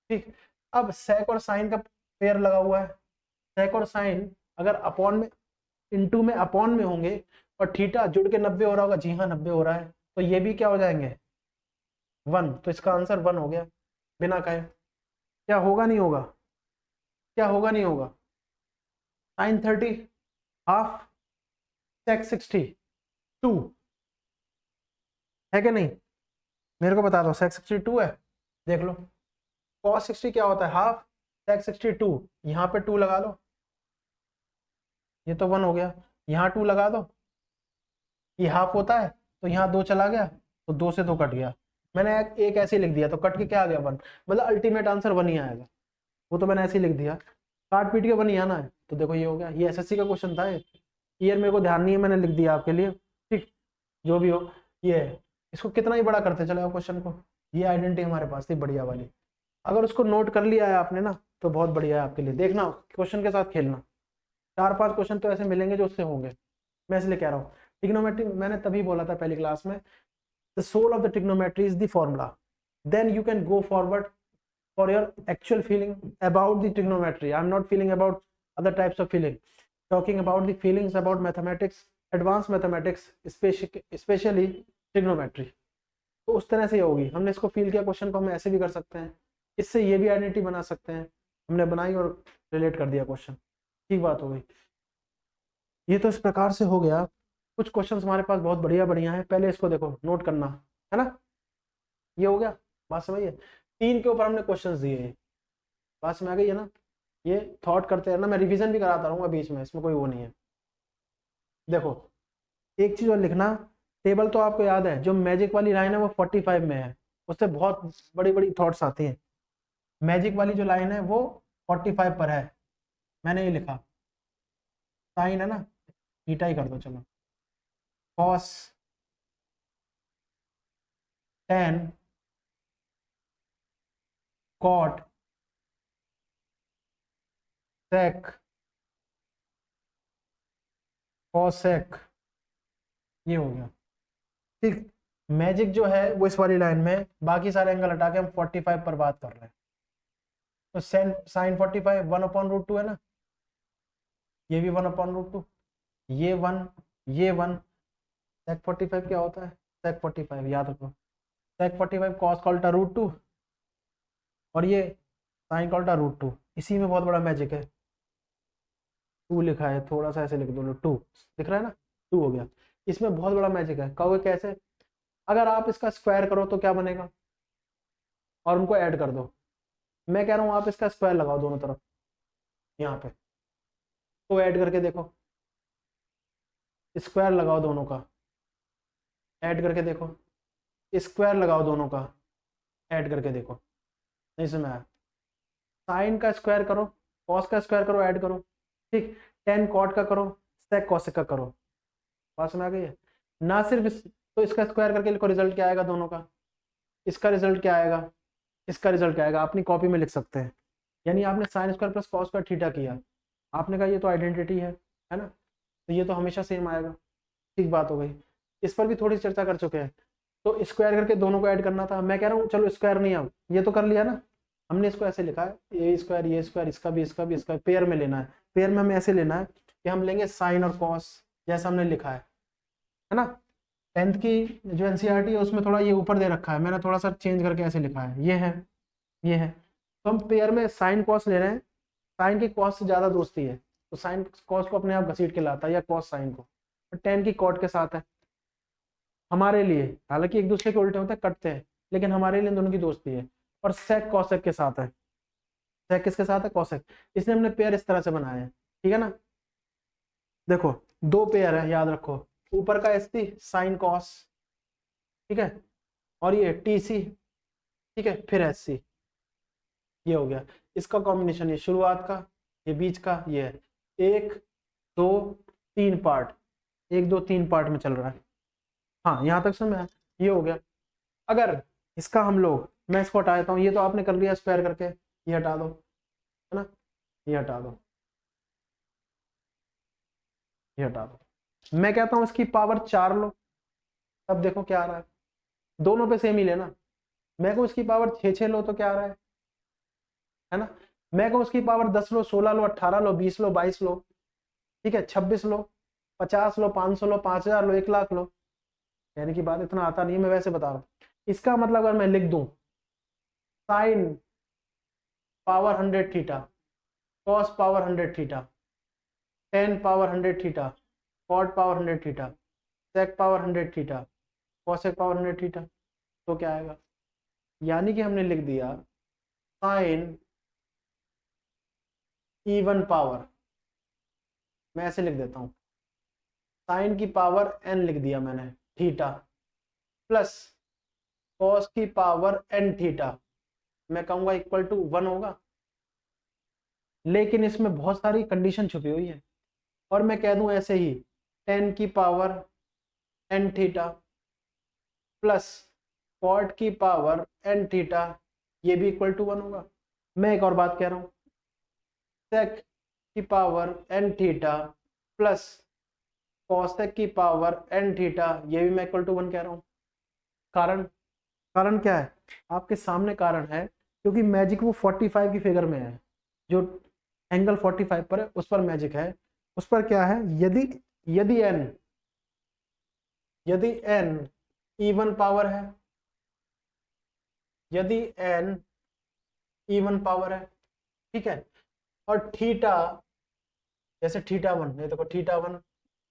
ठीक, अब सेक और साइन का पेयर लगा हुआ है, सेक और साइन अगर अपॉन में, इनटू में अपॉन में होंगे और थीटा जुड़ के 90 हो रहा होगा, जी हाँ 90 हो रहा है, तो ये भी क्या हो जाएंगे 1, तो इसका आंसर 1 हो गया बिना कहे। क्या होगा नहीं होगा, क्या होगा नहीं होगा, साइन 30 हाफ सेक 60 2 है कि नहीं, मेरे को बता दो, सेक 62 है, देख लो। कॉस 60 क्या होता है, हाफ सेक 62, यहाँ पे 2 लगा लो, ये तो 1 हो गया, यहाँ 2 लगा दो, ये हाफ होता है तो यहाँ 2 चला गया, तो 2 से 2 कट गया, मैंने एक ऐसे ही लिख दिया तो कट के क्या आ गया 1, मतलब अल्टीमेट आंसर 1 ही आएगा, वो तो मैंने ऐसे ही लिख दिया, काट पीट के 1 ही आना है, तो देखो ये हो गया, ये एसएससी का क्वेश्चन था, ईयर मेरे को ध्यान नहीं है, मैंने लिख दिया आपके लिए। ठीक, जो भी हो, ये है, इसको कितना ही बड़ा करते चले क्वेश्चन को, ये आइडेंटिटी हमारे पास थी बढ़िया वाली, अगर उसको नोट कर लिया है आपने ना तो बहुत बढ़िया है आपके लिए, देखना क्वेश्चन के साथ खेलना, 4-5 क्वेश्चन तो ऐसे मिलेंगे जो उससे होंगे, मैं इसलिए कह रहा हूँ। ट्रिग्नोमेट्री मैंने तभी बोला था पहली क्लास में, the soul of the trigonometry is the formula, then you can go forward for your actual feeling about the trigonometry. I'm not feeling about other types of feeling, talking about the feelings about mathematics, advanced mathematics, especially trigonometry. तो उस तरह से होगी, हमने इसको feel किया question को, हम ऐसे भी कर सकते हैं, इससे ये भी आइडेंटिटी बना सकते हैं, हमने बनाई और रिलेट कर दिया क्वेश्चन, ठीक बात हो गई। ये तो इस प्रकार से हो गया, कुछ क्वेश्चंस हमारे पास बहुत बढ़िया बढ़िया है, पहले इसको देखो नोट करना है ना, ये हो गया, बात समझिए, 3 के ऊपर हमने क्वेश्चंस दिए हैं, बात समझ आ गई है ना, ये थॉट करते हैं ना, मैं रिवीजन भी कराता रहूंगा बीच में, इसमें कोई वो नहीं है। देखो एक चीज और लिखना, टेबल तो आपको याद है, जो मैजिक वाली लाइन है वो 45 में है, उससे बहुत बड़ी बड़ी थॉट्स आती हैं, मैजिक वाली जो लाइन है वो 45 पर है, मैंने ये लिखा, साइन है ना, थीटा ही कर दो चलो, कॉस 10 कॉट सेक कॉसेक, ये हो गया। ठीक, मैजिक जो है वो इस वाली लाइन में, बाकी सारे एंगल हटा के हम 45 पर बात कर रहे हैं, तो साइन 45 1/√2 है ना, ये भी 1/√2, ये 1 ये 1, सेक 45 क्या होता है, सेक 45 याद रखो, सेक 45 कॉस का उल्टा √2, और ये साइन का उल्टा √2, इसी में बहुत बड़ा मैजिक है, 2 लिखा है, थोड़ा सा ऐसे लिख दो, 2 दिख रहा है ना, 2 हो गया, इसमें बहुत बड़ा मैजिक है, कहोगे कैसे, अगर आप इसका स्क्वायर करो तो क्या बनेगा, और उनको ऐड कर दो, मैं कह रहा हूँ आप इसका स्क्वायर लगाओ दोनों तरफ यहाँ पे, तो ऐड करके देखो, स्क्वायर लगाओ दोनों का, ऐड करके देखो, स्क्वायर लगाओ दोनों का, ऐड करके देखो, नहीं समझ आया, साइन का स्क्वायर करो, कॉस का स्क्वायर करो, ऐड करो, ठीक, 10 कॉट का करो, सेक कॉसेक का करो, बात समझ आ गई है ना, सिर्फ तो इसका स्क्वायर करके लिखो, रिजल्ट क्या आएगा दोनों का, इसका रिजल्ट क्या आएगा, इसका रिजल्ट क्या आएगा, अपनी कॉपी में लिख सकते हैं, यानी आपने sine square plus cos square theta किया, आपने कहा ये तो आइडेंटिटी है ना, तो ये तो हमेशा सेम आएगा, ठीक बात हो गई, इस पर भी थोड़ी चर्चा कर चुके हैं, तो स्क्वायर करके दोनों को ऐड करना था, मैं कह रहा हूँ चलो स्क्वायर नहीं, अब ये तो कर लिया ना हमने इसको ऐसे लिखा है ए स्क्वायर ये स्क्वायर, इसका भी इसका पेयर में लेना है। पेयर में हमें ऐसे लेना है कि हम लेंगे साइन और कॉस, जैसा हमने लिखा है ना। 10th की जो एनसीईआरटी है उसमें थोड़ा ये ऊपर दे रखा है, मैंने थोड़ा सा चेंज करके ऐसे लिखा है, ये है। तो हम पेयर में साइन कॉस ले रहे हैं, साइन की कॉस से ज्यादा दोस्ती है तो साइन कॉस को अपने आप घसीट के लाता है, या कॉस साइन को। तो 10 की कॉट के साथ है हमारे लिए, हालांकि एक दूसरे के उल्टे होते हैं, कटते हैं, लेकिन हमारे लिए दोनों की दोस्ती है। और सेक कॉसेक के साथ है, सेक किसके साथ है, कॉसेक। इसलिए हमने पेयर इस तरह से बनाया है, ठीक है ना। देखो दो पेयर है, याद रखो, ऊपर का एस टी साइन कॉस, ठीक है, और ये टी सी, ठीक है, फिर एस सी, ये हो गया इसका कॉम्बिनेशन। ये शुरुआत का, ये बीच का, ये है 1 2 3 पार्ट, 1 2 3 पार्ट में चल रहा है। हाँ यहाँ तक समझ में, ये हो गया। अगर इसका हम लोग, मैं इसको हटा देता हूँ, ये तो आपने कर लिया स्क्वायर करके, ये हटा दो, है ना, ये हटा दो, ये हटा दो। मैं कहता हूँ इसकी पावर 4 लो, तब देखो क्या आ रहा है, दोनों पे सेम ही लेना। मैं को इसकी पावर 6 लो तो क्या आ रहा है ना। मैं को उसकी पावर 10 लो, 16 लो, 18 लो, 20 लो, 22 लो, ठीक है, 26 लो, 50 लो, 500 लो, 5000 लो, 1 लाख लो। कहने की बात इतना आता नहीं है, मैं वैसे बता रहा हूँ। इसका मतलब अगर मैं लिख दूं sine power 100 theta, cos power 100 theta, tan power 100 theta, cot power 100 theta, sec power 100 theta, cosec power 100 theta, तो क्या आएगा। यानी कि हमने लिख दिया साइन इवन पावर, मैं ऐसे लिख देता हूं, साइन की पावर n लिख दिया मैंने थीटा, प्लस कॉस की पावर n थीटा, मैं कहूंगा इक्वल टू 1 होगा। लेकिन इसमें बहुत सारी कंडीशन छुपी हुई है, और मैं कह दूं ऐसे ही 10 की power n theta plus cot की पावर n थीटा, ये भी इक्वल टू 1 होगा। मैं एक और बात कह रहा हूं, सेक की power n theta plus cosec की पावर n थीटा, ये भी मैं इक्वल टू 1 कह रहा हूं। कारण, कारण क्या है, आपके सामने कारण है, क्योंकि मैजिक वो 45 की फिगर में है, जो एंगल 45 पर है उस पर मैजिक है। उस पर क्या है, यदि यदि n इवन पावर है, यदि n इवन पावर है, ठीक है, और थीटा, जैसे थीटा 1, ये देखो theta 1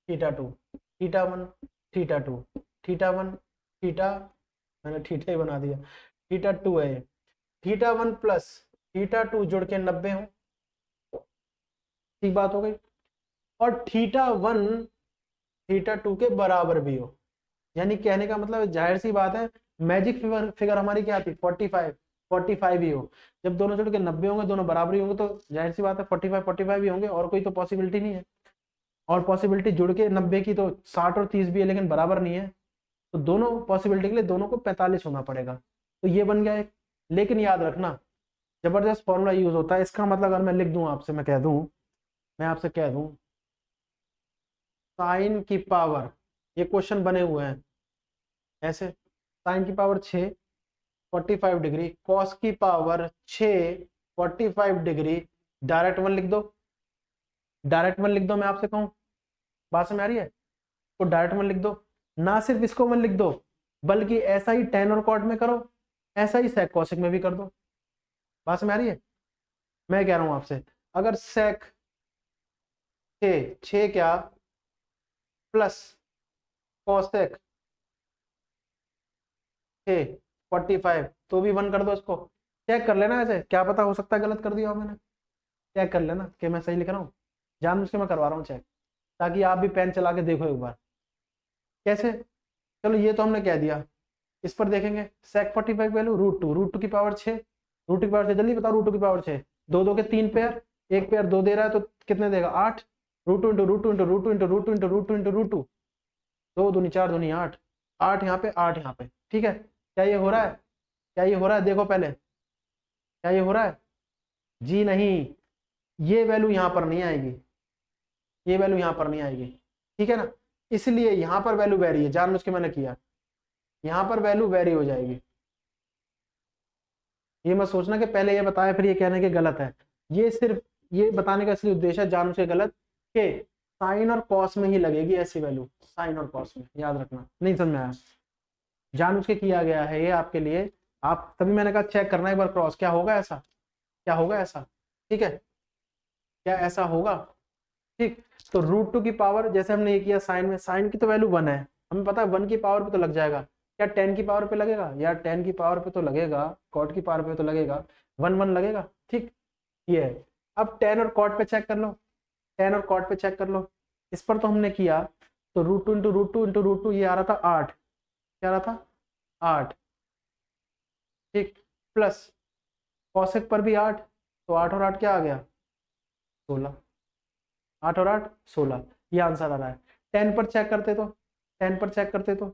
theta 2 theta 1 theta 2 theta 1 theta, मैंने थीटा ही बना दिया, थीटा 2 है, थीटा 1 प्लस थीटा 2 जुड़ के 90 हो, ठीक बात हो गई। और थीटा 1 थीटा 2 के बराबर भी हो, यानी कहने का मतलब जाहिर सी बात है, मैजिक फिगर हमारी क्या थी 45 ही हो। जब दोनों जुड़ के 90 होंगे, दोनों बराबर ही होंगे, तो जाहिर सी बात है 45 ही होंगे, और कोई तो पॉसिबिलिटी नहीं है। और पॉसिबिलिटी जुड़ के 90 की तो 60 और 30 भी है, लेकिन बराबर नहीं है, तो दोनों पॉसिबिलिटी के लिए दोनों को 45 होना पड़ेगा, तो ये बन गया एक। लेकिन याद रखना जबरदस्त फॉर्मूला यूज होता है इसका, मतलब अगर मैं लिख दूं आपसे, मैं आपसे कह दूं साइन की पावर, ये क्वेश्चन बने हुए हैं ऐसे, साइन की पावर 6 45 डिग्री, कॉस की पावर 6 45 डिग्री, डायरेक्ट 1 लिख दो, डायरेक्ट 1 लिख दो, मैं आपसे कहूं, बात समझ आ रही है, तो डायरेक्ट 1 लिख दो। ना सिर्फ इसको 1 लिख दो, बल्कि ऐसा ही टेन और कॉट में करो, ऐसा ही सेक कॉसेक में भी कर दो। बात समझ आ रही है, मैं कह रहा हूं आपसे, अगर सेक 6 क्या प्लस कॉसेक 45, तो भी 1 कर दो इसको, चेक कर लेना, ऐसे क्या पता हो सकता है गलत कर दिया हो मैंने, चेक कर लेना कि मैं सही लिख रहा हूँ, जानबूझ के मैं करवा रहा हूँ चेक, ताकि आप भी पेन चला के देखो एक बार कैसे। चलो ये तो हमने कह दिया, इस पर देखेंगे सेक 45 वैल्यू √2 की पावर 6, √2 की पावर 6, जल्दी बताओ, √2 की पावर 6, 2 के 3 पेयर, एक पेयर 2 दे रहा है तो कितने देगा 8, √2 into √2 into √2 into √2 into √2 into √2, 2 दूनी 4 दूनी 8, 8 यहाँ पे 8 यहाँ पे, ठीक है। क्या ये हो रहा है, क्या ये हो रहा है, देखो पहले क्या ये हो रहा है, जी नहीं, ये वैल्यू यहाँ पर नहीं आएगी, ये वैल्यू यहाँ पर नहीं आएगी, ठीक है ना। इसलिए यहाँ पर वैल्यू वेरी है, जानबूझ के मैंने किया, यहाँ पर वैल्यू वेरी हो जाएगी, ये मत सोचना कि पहले ये बताया फिर ये कहने के गलत है। ये सिर्फ ये बताने का इसलिए उद्देश्य है जानबूझ के गलत के साइन और कॉस में ही लगेगी ऐसी वैल्यू, साइन और कॉस में, याद रखना। नहीं समझ में आया? जानबूझ के किया गया है ये आपके लिए, आप तभी मैंने कहा चेक करना एक बार क्रॉस, क्या होगा ऐसा, क्या होगा ऐसा, ठीक है, क्या ऐसा होगा, ठीक। तो रूट टू की पावर जैसे हमने ये किया साइन में, साइन की तो वैल्यू 1 है, हमें पता है 1 की पावर पे तो लग जाएगा, क्या 10 की पावर पे लगेगा, या 10 की पावर पे तो लगेगा, कॉट की पावर पे तो लगेगा, 1 1 लगेगा, ठीक। ये है। अब 10 और कॉट पे चेक कर लो, 10 और कॉट पे चेक कर लो, इस पर तो हमने किया, तो root two into root two into root two, ये आ रहा था 8, क्या आ रहा था 8, ठीक, प्लस कॉसेक पर भी 8, तो 8 और 8 क्या आ गया 16, 8 और 8 16, ये आंसर आ रहा है। 10 पर चेक करते तो 10 पर चेक करते तो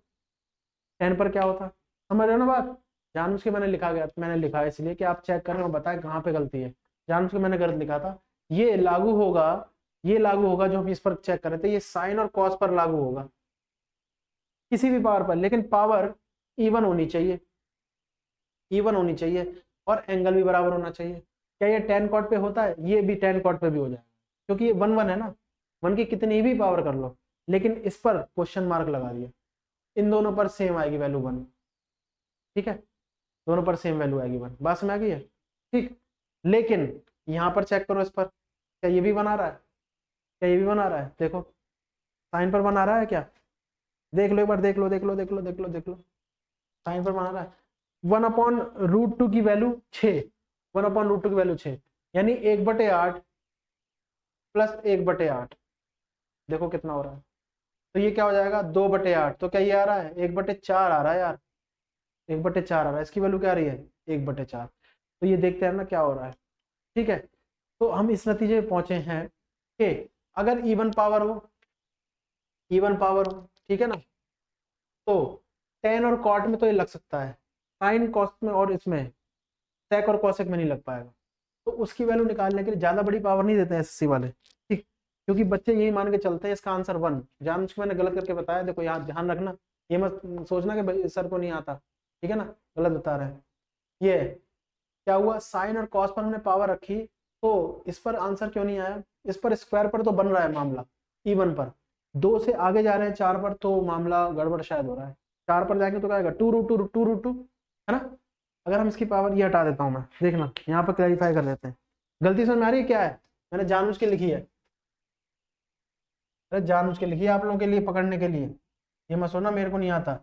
10 पर क्या होता, समझ रहे हो ना बात? जानबूझ के मैंने लिखा गया, मैंने लिखा है इसलिए कि आप चेक कर रहे हो, बताए कहाँ पे गलती है, जानबूझ के मैंने गलत लिखा था। ये लागू होगा, ये लागू होगा जो हम इस पर चेक कर रहे थे, ये साइन और कॉस पर लागू होगा, किसी भी पावर पर, लेकिन पावर इवन होनी चाहिए, इवन होनी चाहिए, और एंगल भी बराबर होना चाहिए। क्या ये 10 कॉट पे होता है? ये भी 10 कॉट पे भी हो जाएगा, क्योंकि ये 1 1 है ना, 1 की कितनी भी पावर कर लो, लेकिन इस पर क्वेश्चन मार्क लगा दिया, इन दोनों पर सेम आएगी वैल्यू 1, ठीक है, दोनों पर सेम वैल्यू आएगी 1, बात समझ आ गई है, ठीक। लेकिन यहाँ पर चेक करो, इस पर क्या ये भी बना रहा है, क्या ये भी बना रहा है, देखो साइन पर बना रहा है क्या, देख लो एक बार, देख लो देख लो देख लो देख लो देख लो, साइन पर बना रहा है। 1/√2 की वैल्यू 6, 1/√2 की वैल्यू 6, यानी 1/8 प्लस 1/8, देखो कितना हो रहा है, तो ये क्या हो जाएगा 2/8, तो क्या ये आ रहा है 1/4 आ रहा है यार, 1/4 आ रहा है, इसकी वैल्यू क्या आ रही है 1/4, तो ये देखते हैं ना क्या हो रहा है, ठीक है। तो हम इस नतीजे में पहुंचे हैं कि अगर इवन पावर हो, इवन पावर हो, ठीक है ना, तो 10 और कॉट में तो ये लग सकता है, साइन कॉस में और इसमें सेक और कॉसेक में नहीं लग पाएगा, तो उसकी वैल्यू निकालने के लिए ज्यादा बड़ी पावर नहीं देते हैं एसएससी वाले, ठीक, क्योंकि बच्चे यही मान के चलते हैं इसका आंसर 1, जानबूझ के मैंने गलत करके बताया, देखो यहाँ ध्यान रखना, ये मत सोचना कि भाई सर को नहीं आता, ठीक है ना, गलत बता रहे हैं। ये क्या हुआ, साइन और कॉस पर हमने पावर रखी, तो इस पर आंसर क्यों नहीं आया, इस पर स्क्वायर पर तो बन रहा है मामला, इवन पर 2 से आगे जा रहे हैं 4 पर, तो मामला गड़बड़ शायद हो रहा है, 4 पर जाएंगे तो क्या आएगा 2√2 है ना। अगर हम इसकी पावर ये हटा देता हूँ मैं, देखना यहाँ पर क्लैरिफाई कर देते हैं, गलती समझ में आ रही है क्या है, मैंने जानबूझ के लिखी है, अरे जानबूझ के लिखी है आप लोगों के लिए, पकड़ने के लिए, ये मत सोचना मेरे को नहीं आता,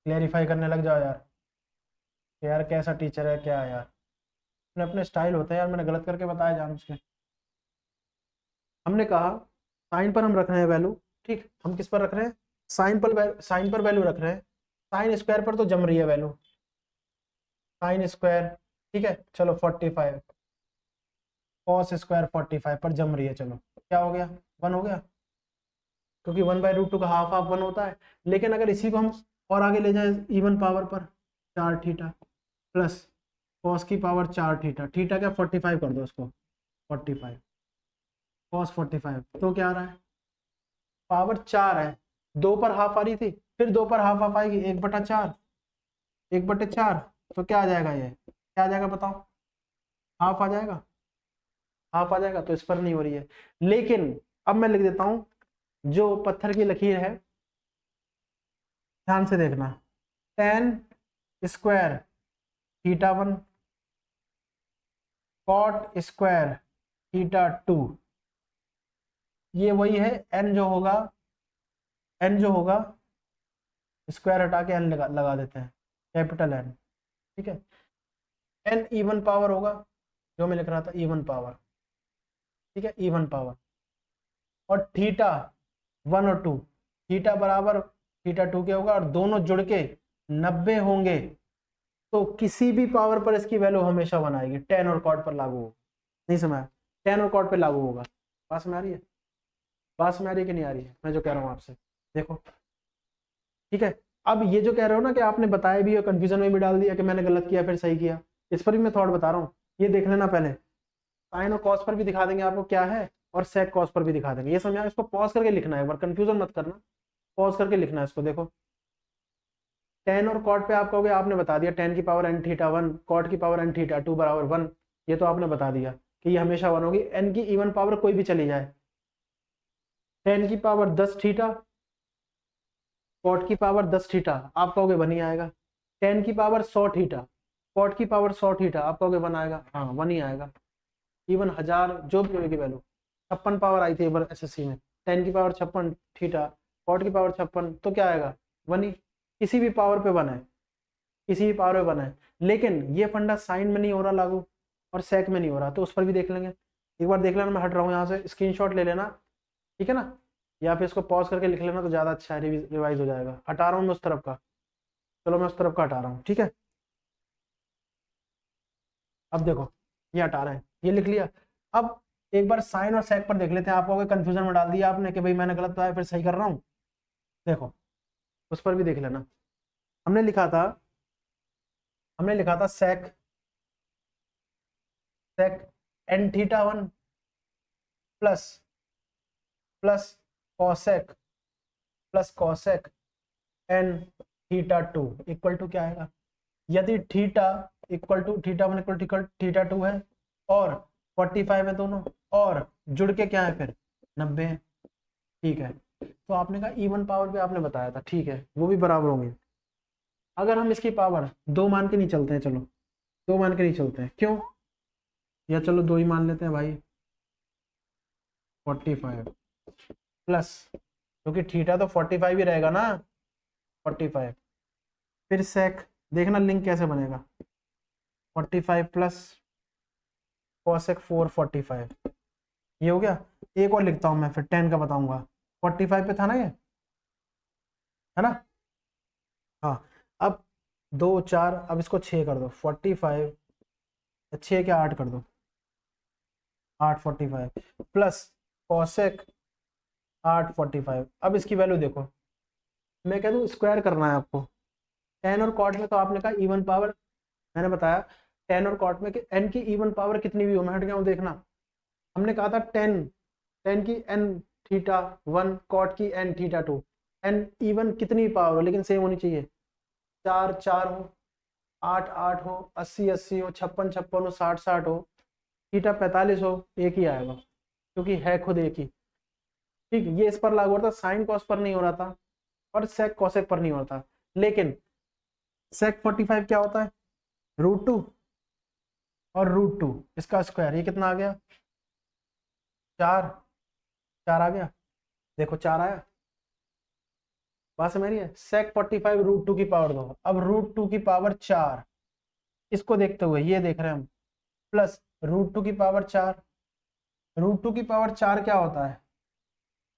क्लैरिफाई करने लग जाओ यार, यार कैसा टीचर है क्या है यार, अपने अपने स्टाइल होते हैं यार, मैंने गलत करके बताया जानबूझ के। हमने कहा साइन पर हम रख रहे हैं वैल्यू, ठीक, हम किस पर रख रहे हैं, साइन पर वैल्यू रख रहे हैं, साइन स्क्वायर पर तो जम रही है वैल्यू, साइन स्क्वायर, ठीक है, चलो 45, कॉस स्क्वायर 45 पर जम रही है, चलो क्या हो गया 1 हो गया, क्योंकि 1/√2 का हाफ हाफ 1 होता है। लेकिन अगर इसी को हम और आगे ले जाए इवन पावर पर, 4 थीटा प्लस कॉस की पावर 4 थीटा, थीटा क्या 45 कर दो उसको, 45 कॉस 45, तो क्या आ रहा है पावर 4 है, 2 पर हाफ आ रही थी, फिर 2 पर हाफ हाफ आएगी 1/4, 1/4, तो क्या आ जाएगा, ये क्या आ जाएगा बताओ, हाफ आ जाएगा, हाफ आ जाएगा, तो इस पर नहीं हो रही है। लेकिन अब मैं लिख देता हूं जो पत्थर की लकीर है, ध्यान से देखना, tan square theta 1 cot square theta 2, ये वही है n जो होगा, n जो होगा स्क्वायर हटा के n लगा देते हैं, कैपिटल N, ठीक है, n इवन पावर होगा, जो मैं लिख रहा था इवन पावर, ठीक है, इवन पावर, और थीटा 1 और 2, थीटा बराबर थीटा 2 के होगा, और दोनों जुड़ के 90 होंगे, तो किसी भी पावर पर इसकी वैल्यू हमेशा 1 आएगी, 10 और कॉट पर लागू होगा, नहीं समझ, 10 और कॉट पर लागू होगा, बात में आ रही है, बात में आ रही है कि नहीं आ रही है, मैं जो कह रहा हूँ आपसे, देखो ठीक है। अब ये जो कह रहे हो ना कि आपने बताया भी और कंफ्यूजन में भी डाल दिया कि मैंने गलत किया फिर सही किया, इस पर भी मैं थॉट बता रहा हूँ, ये देख लेना पहले, साइन और कॉस पर भी दिखा देंगे आपको क्या है, और सेक कॉस पर भी दिखा देंगे, ये समझा, इसको पॉज करके लिखना है एक बार, कंफ्यूजन मत करना, पॉज करके लिखना है इसको, देखो टेन और कॉट पे आप कहोगे आपने बता दिया टेन की पावर एन थीटा 1 कॉट की पावर एन थीटा 2 बराबर 1, ये तो आपने बता दिया कि ये हमेशा 1 होगी। एन की इवन पावर कोई भी चली जाए, टेन की पावर 10 थीटा कॉट की पावर 10 थीटा आप कहोगे 1 ही आएगा। टेन की पावर 100 थीटा कॉट की पावर 100 थीटा आप कहोगे 1 आएगा, हाँ 1 ही आएगा। इवन 1000 जो भी होगी वैल्यू, 56 पावर आई थी एक बार एसएससी में, टेन की पावर 56 थीटा कॉट की पावर 56 तो क्या आएगा 1 ही। किसी भी पावर पे 1 है, किसी भी पावर पे 1 है। लेकिन ये फंडा साइन में नहीं हो रहा लागू और सेक में नहीं हो रहा, तो उस पर भी देख लेंगे। एक बार देख लेना, मैं हट रहा हूँ यहाँ से, स्क्रीनशॉट ले लेना, ठीक है ना, या फिर इसको पॉज करके लिख लेना तो ज़्यादा अच्छा है, रिवाइज हो जाएगा। हटा रहा हूँ मैं उस तरफ का, चलो मैं उस तरफ का हटा रहा हूँ, ठीक है। अब देखो ये हटा रहे हैं, ये लिख लिया। अब एक बार साइन और सेक पर देख लेते हैं। आप कहोगे कंफ्यूजन में डाल दिया आपने कि भाई मैंने गलत बताया फिर सही कर रहा हूँ। देखो उस पर भी देख लेना। हमने लिखा था sec n theta 1 plus cosec n theta 2 equal to क्या आएगा। यदि theta equal to theta 1 equal to theta 2 है और 45 है दोनों, और जुड़ के क्या है फिर 90 है, ठीक है। तो आपने कहा इवन पावर पे आपने बताया था, ठीक है, वो भी बराबर होंगे। अगर हम इसकी पावर 2 मान के नहीं चलते हैं, चलो 2 मान के नहीं चलते हैं, क्यों, या चलो 2 ही मान लेते हैं भाई, 45 प्लस, क्योंकि थीटा तो 45 ही रहेगा ना, 45 फिर सेक, देखना लिंक कैसे बनेगा, 45 प्लस कॉसेक 445, ये हो गया। एक और लिखता हूं मैं, फिर 10 का बताऊंगा। 45 पे था ना ये, है ना, हाँ। अब 2 4, अब इसको 6 कर दो, 45 6 क्या 8 कर दो, 845 प्लस कॉसेक 845। अब इसकी वैल्यू देखो, मैं कह दूं स्क्वायर करना है आपको। टेन और कॉट में तो आपने कहा इवन पावर, मैंने बताया टेन और कॉट में कि एन की इवन पावर कितनी भी हो, मैं हट गया हूँ देखना। हमने कहा था टेन की एन थीटा 1 कॉट की एन थीटा 2, एन इवन कितनी पावर हो लेकिन सेम होनी चाहिए, 4 4 हो, 8 8 हो, 80 80 हो, 56 56 हो, 60 60 हो, थीटा 45 हो, एक ही आएगा क्योंकि है खुद एक ही, ठीक। ये इस पर लागू होता, साइन कॉस पर नहीं हो रहा था और सेक कॉसेक पर नहीं होता। लेकिन सेक 45 क्या होता है, √2 और √2 इसका स्क्वायर, ये कितना आ गया 4 4 आ गया, देखो 4 आया, बात समझ रही है। सेक 45 √2 की पावर 2, अब √2 की पावर 4, इसको देखते हुए ये देख रहे हैं हम, प्लस √2 की पावर 4, √2 की पावर 4 क्या होता है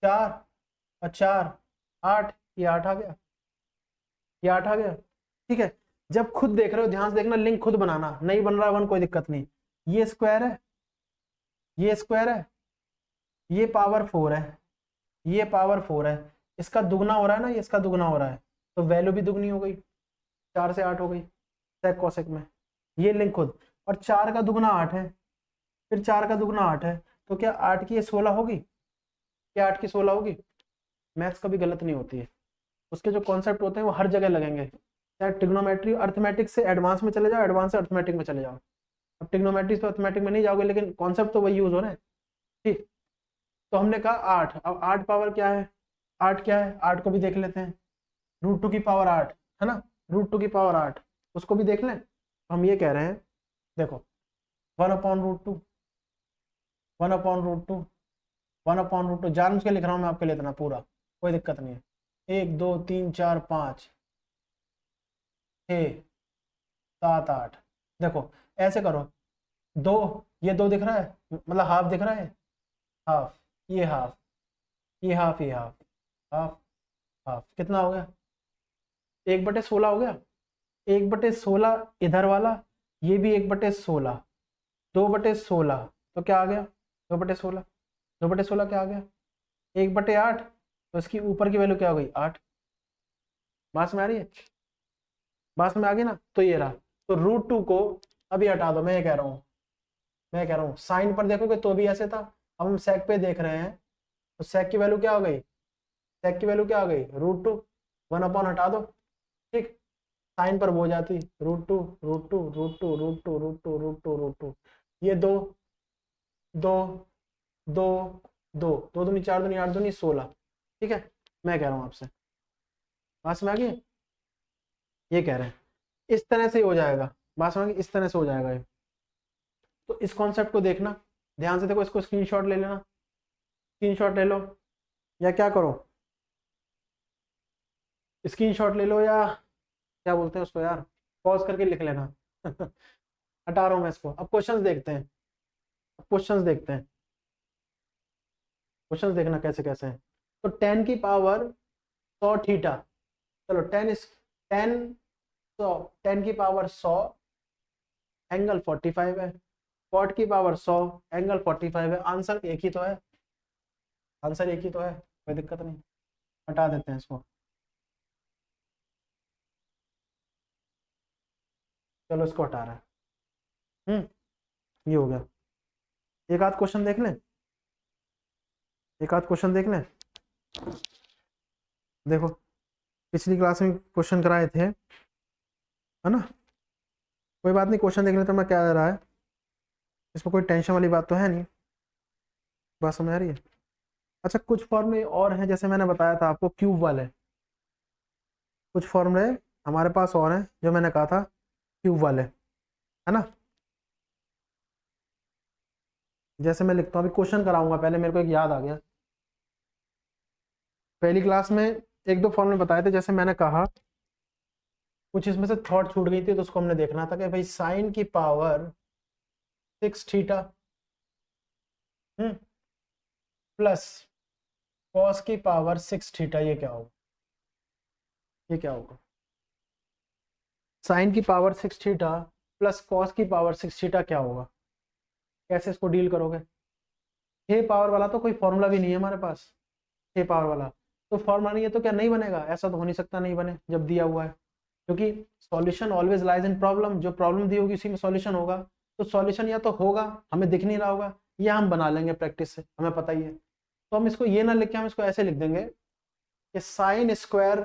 4 और 4 8, ये 8 आ गया, ये 8 आ गया, ठीक है। जब खुद देख रहे हो ध्यान से देखना, लिंक खुद बनाना, नहीं बन रहा 1 कोई दिक्कत नहीं, ये स्क्वायर है, ये स्क्वायर है, ये पावर 4 है, ये पावर 4 है, इसका दुगना हो रहा है ना, ये इसका दुगना हो रहा है, तो वैल्यू भी दुगनी हो गई, 4 से 8 हो गई सेक कॉसेक में, ये लिंक खुद। और 4 का दुगना 8 है, फिर 4 का दुगना 8 है, तो क्या 8 की ये 16 होगी, क्या 8 की 16 होगी। मैथ्स कभी गलत नहीं होती है, उसके जो कॉन्सेप्ट होते हैं वो हर जगह लगेंगे, चाहे ट्रिग्नोमेट्री अर्थमेटिक से एडवांस में चले जाओ, एडवांस से अर्थमेटिक में चले जाओ। अब ट्रिग्नोमेट्री से अर्थमेटिक में नहीं जाओगे लेकिन कॉन्सेप्ट तो वही यूज हो रहे हैं, ठीक। तो हमने कहा 8, अब 8 पावर क्या है, 8 क्या है, 8 को भी देख लेते हैं, √2 की पावर 8 है ना, √2 की पावर 8 उसको भी देख लें। हम ये कह रहे हैं देखो 1/√2 1/√2 1/√2 जान के लिख रहा हूँ मैं आपके लिए इतना पूरा, कोई दिक्कत नहीं है। 1 2 3 4 5 6 7 8, देखो ऐसे करो, 2 ये 2 दिख रहा है, मतलब हाफ दिख रहा है, हाफ ये हाफ ये हाफ ये हाफ हाफ हाफ, कितना हो गया 1/16 हो गया। 1/16 इधर वाला, ये भी 1/16, 2/16 तो क्या आ गया 2/16, 2/16 क्या आ गया 1/8, तो इसकी ऊपर की वैल्यू क्या हो गई 8। बात में आ रही है, बात में आ गई ना, तो ये रहा। तो √2 को अभी हटा दो, मैं ये कह रहा हूँ, मैं कह रहा हूँ साइन पर देखोगे तो भी ऐसे था, अब हम सेक पे देख रहे हैं, तो सेक की वैल्यू क्या हो गई, सेक की वैल्यू क्या आ गई √2, 1 अपॉन हटा दो, ठीक। साइन पर वो हो जाती √2 √2 √2 √2 √2 √2 √2, ये दो दो दो दो दो दूनी 4 दूनी 8 दूनी 16। ठीक है, मैं कह रहा हूँ आपसे, बात समझ आ गई? ये कह रहे हैं इस तरह से ही हो जाएगा, बात समझ गई? इस तरह से हो जाएगा ये। तो इस कॉन्सेप्ट को देखना ध्यान से, देखो इसको स्क्रीनशॉट ले लेना, स्क्रीनशॉट ले लो या क्या करो, स्क्रीनशॉट ले लो या क्या बोलते हैं उसको यार, पॉज करके लिख लेना। हटा रहा हूं मैं इसको। अब क्वेश्चंस देखते हैं, क्वेश्चंस देखते हैं, क्वेश्चंस देखना कैसे कैसे हैं। तो 10 की पावर 100 थीटा, चलो 10 की पावर 100 एंगल 45 है, 40 की पावर 100 एंगल 45 है। आंसर एक ही तो है, आंसर एक ही तो है, कोई दिक्कत नहीं। हटा देते हैं इसको, चलो इसको हटा रहा है। ये हो गया। एक आध क्वेश्चन देख लें, एक आध क्वेश्चन देख लें। देखो पिछली क्लास में क्वेश्चन कराए थे, है ना? कोई बात नहीं, क्वेश्चन देख लेते हैं। मैं क्या आ रहा है इसमें, कोई टेंशन वाली बात तो है नहीं, बात समझ आ रही है? अच्छा, कुछ फॉर्मूले और हैं, जैसे मैंने बताया था आपको क्यूब वाले, कुछ फॉर्मूले हमारे पास और हैं जो मैंने कहा था क्यूब वाले, है ना? जैसे मैं लिखता हूँ, अभी क्वेश्चन कराऊंगा, पहले मेरे को एक याद आ गया। पहली क्लास में एक दो फॉर्मूले बताए थे, जैसे मैंने कहा कुछ इसमें से थॉट छूट गई थी, तो उसको हमने देखना था कि भाई साइन की पावर 6 थीटा प्लस कॉस की पावर 6 थीटा, ये क्या होगा? ये क्या होगा? साइन की पावर 6 थीटा प्लस कॉस की पावर 6 थीटा क्या होगा? कैसे इसको डील करोगे? 6 पावर वाला तो कोई फॉर्मूला भी नहीं है हमारे पास, 6 पावर वाला तो फॉर्मूला नहीं है, तो क्या नहीं बनेगा? ऐसा तो हो नहीं सकता नहीं बने जब दिया हुआ है, क्योंकि solution always lies in problem. जो प्रॉब्लम दी होगी उसी में सॉल्यूशन होगा, तो सॉल्यूशन या तो होगा, हमें दिख नहीं रहा होगा, या हम बना लेंगे प्रैक्टिस से, हमें पता ही है। तो हम इसको ये ना लिख के हम इसको ऐसे लिख देंगे कि sign square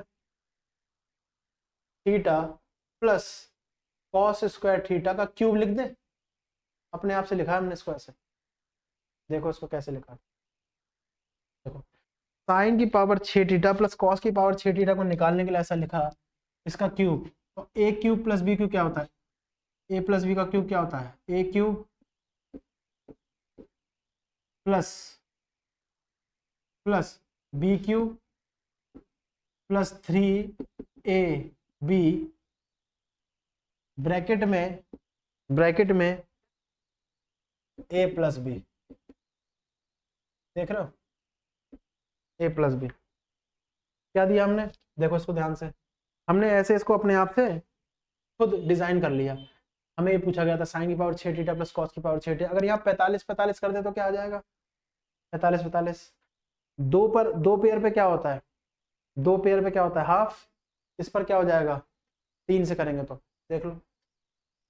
theta plus cos square theta का क्यूब लिख दें। अपने आप से लिखा है हमने इसको ऐसे, देखो इसको कैसे लिखा है। देखो साइन की पावर 6 थीटा प्लस कॉस की पावर 6 थीटा को निकालने के लिए ऐसा लिखा, इसका क्यूब। तो a cube plus B cube क्या होता है? ए प्लस बी का क्यूब क्या होता है? A cube plus plus B cube plus 3ab bracket में a प्लस बी। देख रहे हो, a प्लस बी क्या दिया हमने? देखो इसको ध्यान से, हमने ऐसे इसको अपने आप से खुद डिजाइन कर लिया। हमें ये पूछा गया था साइन की पावर 6 थीटा प्लस कॉस की पावर 6 थीटा, अगर यहाँ 45 कर दे तो क्या आ जाएगा? 45 दो पेयर पे क्या होता है? दो पेयर पे क्या होता है? हाफ। इस पर क्या हो जाएगा? 3 से करेंगे तो देख लो,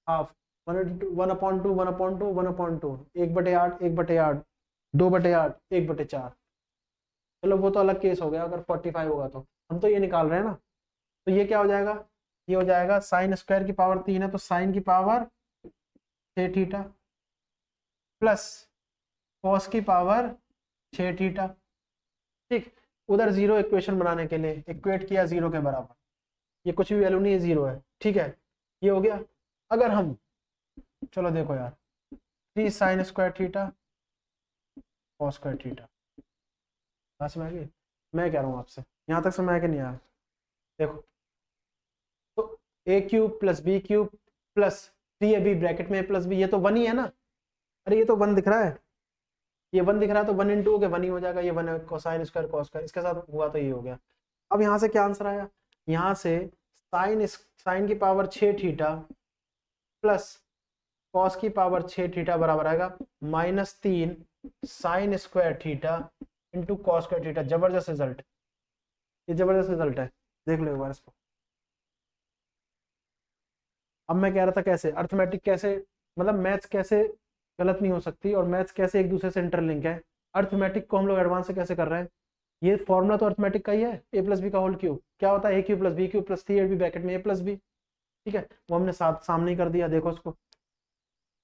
हाफ 1/2 1/2 1/2 1/8 1/8 2/8 1/4। चलो वो तो अलग केस हो गया, अगर 45 होगा तो हम तो ये निकाल रहे हैं ना। तो ये क्या हो जाएगा? ये हो जाएगा साइन स्क्वायर की पावर 3 है, तो साइन की पावर 6 थीटा प्लस कॉस की पावर 6 थीटा। ठीक, उधर जीरो इक्वेशन बनाने के लिए इक्वेट किया जीरो के बराबर, ये कुछ भी वैल्यू नहीं है, जीरो है। ठीक है, ये हो गया। अगर हम, चलो देखो यार, 3 sine square theta cos square theta, समझ गए? मैं कह रहा हूँ आपसे, यहाँ तक समझ के नहीं आया? देखो तो a cube plus B cube plus 3ab bracket में a प्लस बी, ये तो 1 ही है ना? अरे ये तो 1 दिख रहा है, ये 1 दिख रहा है, तो 1 × 2 के 1 ही हो जाएगा। ये 1 है, कोसाइन स्क्वायर कॉस स्क्वायर, इसके साथ हुआ तो ये हो गया। अब यहाँ से क्या आंसर आया? यहाँ से साइन की पावर 6 थीटा प्लस कॉस की पावर 6 थीटा बराबर आएगा -3 sine square theta into cos square theta. जबरदस्त रिजल्ट, ये जबरदस्त रिजल्ट है, देख लो एक बार इसको। अब मैं कह रहा था कैसे अर्थमेटिक, कैसे मतलब मैथ्स कैसे गलत नहीं हो सकती, और मैथ्स कैसे एक दूसरे से इंटरलिंक है। अर्थमेटिक को हम लोग एडवांस से कैसे कर रहे हैं? ये फॉर्मूला तो अर्थमेटिक का ही है, a प्लस बी का होल क्यूब क्या होता है? a cube plus B cube plus 3ab bracket में a प्लस बी। ठीक है, वो हमने साथ सामने ही कर दिया, देखो उसको।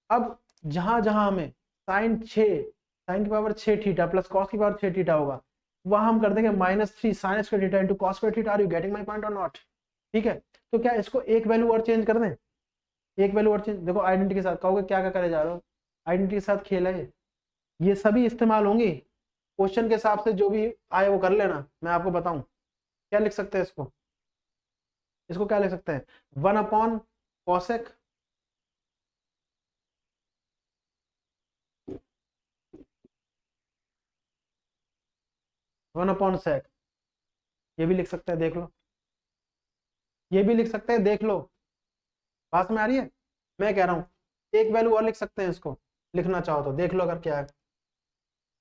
अब जहां जहां हमें साइन की पावर 6 थीटा प्लस कॉस की पावर 6 थीटा होगा, वहां हम कर देंगे -3 sine square theta into cos square theta. Are you getting my point और नॉट? ठीक है, तो क्या इसको एक वैल्यू और चेंज कर दें? एक वैल्यू और चेंज, देखो आइडेंटिटी के साथ कहोगे क्या क्या करे जा रहे हो, आइडेंटिटी के साथ खेल है ये सभी इस्तेमाल होंगी। क्वेश्चन के हिसाब से जो भी आए वो कर लेना। मैं आपको बताऊं क्या लिख सकते हैं इसको, इसको क्या लिख सकते हैं, 1/cosec 1/sec, ये भी लिख सकते हैं, देख लो, ये भी लिख सकते हैं, देख लो। पास में आ रही है? मैं कह रहा हूं एक वैल्यू और लिख सकते हैं इसको, लिखना चाहो तो देख लो अगर क्या है,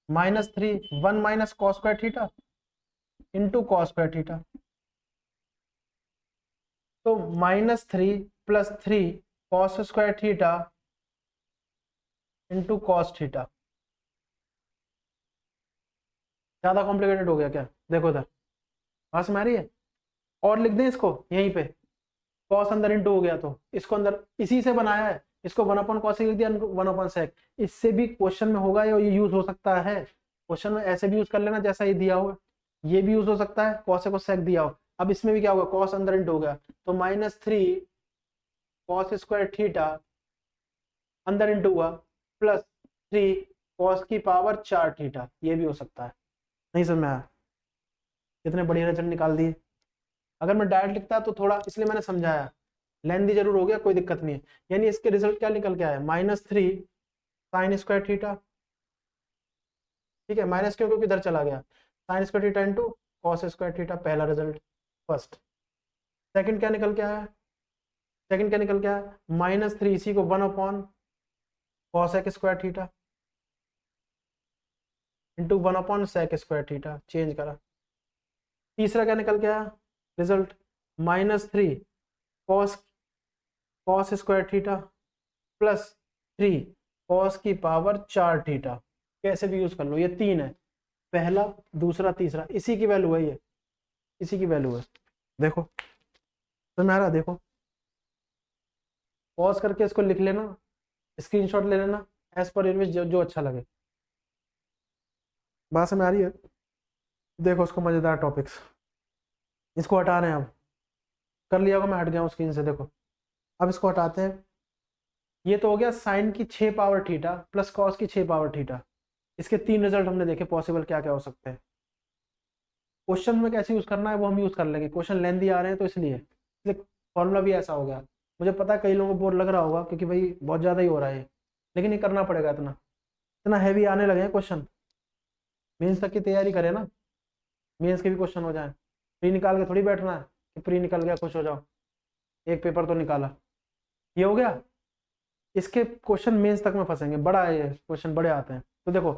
-3 1 minus cos square theta into cos square theta. तो -3 + 3 cos square theta into cos theta. ज्यादा कॉम्प्लिकेटेड हो गया क्या? देखो इधर, पास में आ रही है? और लिख दें इसको यहीं पे, कॉस अंदर इंटू हो गया तो इसको अंदर इसी से बनाया है, इसको 1/cos लिख दिया, 1/sec। इससे भी क्वेश्चन में होगा, ये यूज हो सकता है क्वेश्चन में, ऐसे भी यूज कर लेना जैसा ये दिया हुआ, ये भी यूज हो सकता है, कॉस को सेक दिया हो। अब इसमें भी क्या होगा, कॉस अंदर इंटू हो गया, तो -3 कॉस स्क्वायर थीटा अंदर इंटू हुआ +3 कॉस की पावर 4 थीटा, ये भी हो सकता है। नहीं समझ में आया? कितने बढ़िया रिजल्ट निकाल दिए। अगर मैं डायरेक्ट लिखता तो थोड़ा, इसलिए मैंने समझाया, लेंदी जरूर हो गया, कोई दिक्कत नहीं है। यानी इसके रिजल्ट क्या निकल के आया, -3 साइन स्क्वायर थीटा, ठीक है, माइनस क्यों, क्योंकि इधर चला गया, sine square theta into cos square theta, पहला रिजल्ट फर्स्ट। सेकंड क्या निकल के आया, सेकंड क्या निकल के आया, -3 इसी को 1/cosec square theta into 1/sec square theta, change करा। तीसरा क्या निकल के आया result, -3 cos cos square theta +3 cos की पावर 4 थीटा। कैसे भी यूज कर लो, ये तीन है, पहला दूसरा तीसरा, इसी की वैल्यू है, ये इसी की वैल्यू है। देखो तो मेरा, देखो पॉज करके इसको लिख लेना, स्क्रीनशॉट ले लेना, एज पर यूर विश, जो अच्छा लगे। बात समझ आ रही है? देखो इसको मजेदार टॉपिक्स, इसको हटा रहे हैं, अब कर लिया होगा, मैं हट गया हूँ स्क्रीन से, देखो अब इसको हटाते हैं। ये तो हो गया साइन की 6 पावर थीटा प्लस कॉस की 6 पावर थीटा। इसके तीन रिजल्ट हमने देखे पॉसिबल क्या क्या हो सकते हैं। क्वेश्चन में कैसे यूज करना है वो हम यूज कर लेंगे, क्वेश्चन लेंथी आ रहे हैं तो इसलिए फॉर्मूला भी ऐसा हो गया। मुझे पता है कई लोगों को बोर लग रहा होगा, क्योंकि भाई बहुत ज़्यादा ही हो रहा है, लेकिन ये करना पड़ेगा, इतना इतना हैवी आने लगे हैं क्वेश्चन। मेंस तक की तैयारी करें ना, मेंस के भी क्वेश्चन हो जाए, प्री निकाल के थोड़ी बैठना है कि प्री निकल गया खुश हो जाओ, एक पेपर तो निकाला, ये हो गया। इसके क्वेश्चन मेंस तक में फंसेंगे, बड़ा है ये क्वेश्चन, बड़े आते हैं। तो देखो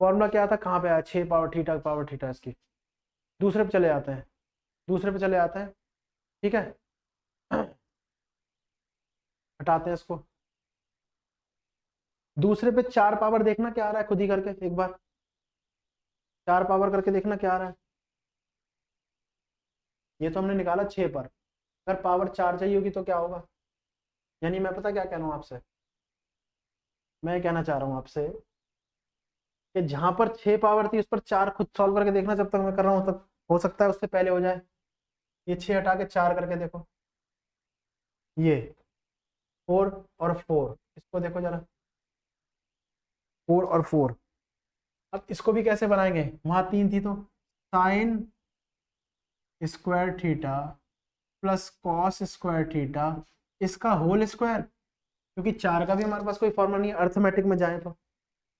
फॉर्मूला क्या आता, कहाँ पे आया, 6 पावर थीटा इसकी। दूसरे पे चले आते हैं, दूसरे पे चले आते हैं, ठीक है, हटाते हैं इसको। दूसरे पे 4 पावर देखना क्या आ रहा है, खुद ही करके एक बार 4 पावर करके देखना क्या आ रहा है। ये तो हमने निकाला 6 पर, अगर पावर 4 चाहिए होगी तो क्या होगा। यानी मैं पता क्या कह रहा हूँ आपसे, मैं कहना चाह रहा हूँ आपसे कि जहां पर 6 पावर थी उस पर 4 खुद सॉल्व करके देखना, जब तक मैं कर रहा हूँ तब हो सकता है उससे पहले हो जाए। ये 6 हटा के 4 करके देखो, ये 4 और 4, इसको देखो जरा, 4 और 4। अब इसको भी कैसे बनाएंगे, वहां 3 थी तो sign square theta plus cos square theta, इसका होल स्क्वायर, क्योंकि 4 का भी हमारे पास कोई फॉर्मूला नहीं है, अर्थमेटिक में जाए तो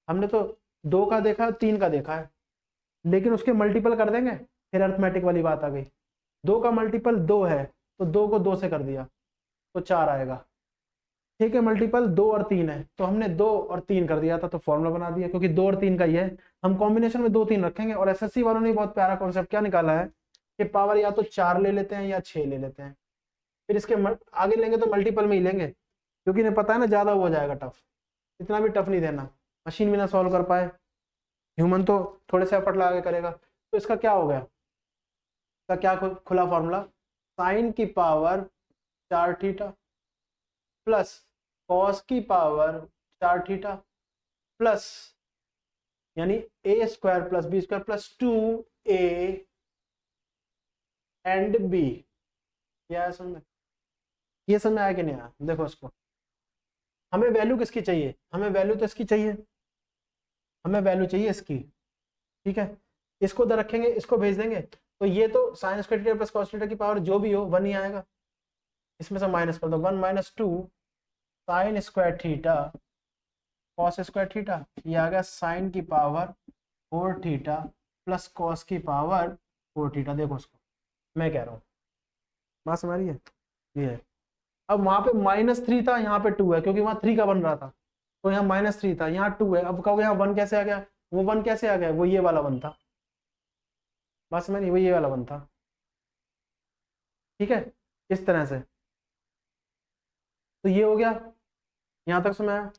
हमने तो 2 का देखा है, 3 का देखा है, लेकिन उसके मल्टीपल कर देंगे, फिर अर्थमेटिक वाली बात आ गई। 2 का मल्टीपल 2 है, तो 2 को 2 से कर दिया तो 4 आएगा, ठीक है, मल्टीपल 2 और 3 है, तो हमने 2 और 3 कर दिया था, तो फॉर्मूला बना दिया, क्योंकि 2 और 3 का ही है, हम कॉम्बिनेशन में 2 3 रखेंगे। और एसएससी वालों ने बहुत प्यारा कॉन्सेप्ट क्या निकाला है कि पावर या तो 4 ले लेते हैं या 6 ले लेते हैं, फिर इसके आगे लेंगे तो मल्टीपल में ही लेंगे, क्योंकि इन्हें पता है ना ज्यादा हो जाएगा टफ, इतना भी टफ नहीं देना, मशीन भी ना सॉल्व कर पाए, ह्यूमन तो थोड़े से एफर्ट लगा के करेगा। तो इसका क्या हो गया, इसका क्या खुला फॉर्मूला, साइन की पावर 4 थीटा प्लस कॉस की पावर 4 थीटा प्लस यानी a square plus b square plus 2a and b. क्या समझ, ये समझ में आया कि नहीं आया? देखो इसको, हमें वैल्यू किसकी चाहिए? हमें वैल्यू तो इसकी चाहिए, हमें वैल्यू चाहिए इसकी, ठीक है। इसको उधर रखेंगे, इसको भेज देंगे, तो ये तो sign square theta plus cos theta की पावर जो भी हो 1 ही आएगा। इसमें से माइनस कर दो, 1 minus 2 sine square theta cos square theta, ये आ गया साइन की पावर 4 थीटा प्लस कॉस की पावर 4 थीटा। देखो उसको मैं कह रहा हूँ, बात समझ रही है? ये है। अब वहां पे -3 था, यहाँ पे 2 है, क्योंकि वहां 3 का बन रहा था, तो यहाँ -3 था, यहाँ 2 है। अब कहोगे यहाँ 1 कैसे आ गया? वो 1 कैसे आ गया? वो ये वाला 1 था, बात समझ नहीं? वो ये वाला 1 था, ठीक है, इस तरह से। तो ये हो गया, यहाँ तक समझ आया,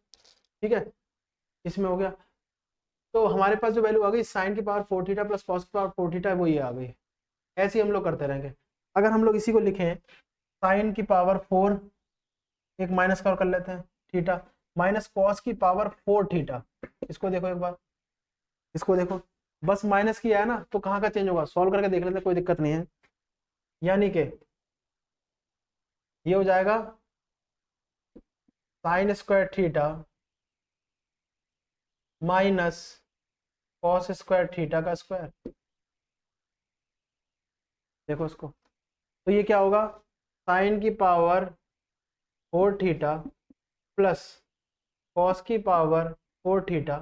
ठीक है। इसमें हो गया, तो हमारे पास जो वैल्यू आ गई साइन की पावर 4 थीटा प्लस कॉस की पावर 4 थीटा, वो ये आ गई। ऐसे ही हम लोग करते रहेंगे। अगर हम लोग इसी को लिखें साइन की पावर 4, एक माइनस कर लेते हैं थीटा, माइनस कॉस की पावर 4 थीटा, इसको देखो एक बार, इसको देखो, बस माइनस किया है ना, तो कहाँ का चेंज होगा? सॉल्व करके देख लेते हैं, कोई दिक्कत नहीं है। यानी कि ये हो जाएगा sign square theta minus cos square theta का स्क्वायर। देखो इसको, तो ये क्या होगा? साइन की पावर 4 थीटा प्लस कॉस की पावर 4 थीटा,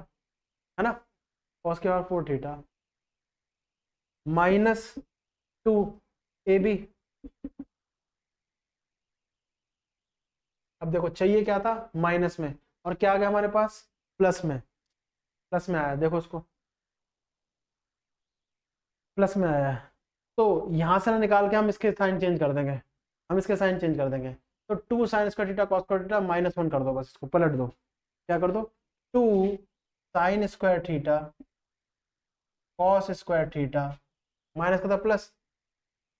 है ना, कॉस की पावर 4 थीटा -2 ab। अब देखो चाहिए क्या था? माइनस में, और क्या आ गया हमारे पास? प्लस में, प्लस में आया, देखो उसको, प्लस में आया है। तो यहां से ना निकाल के हम इसके साइन चेंज कर देंगे, हम इसके साइन चेंज कर देंगे। तो 2 sine square theta cos square theta -1 कर दो, बस इसको पलट दो, क्या कर दो? 2 sine square theta cos square theta minus का था प्लस,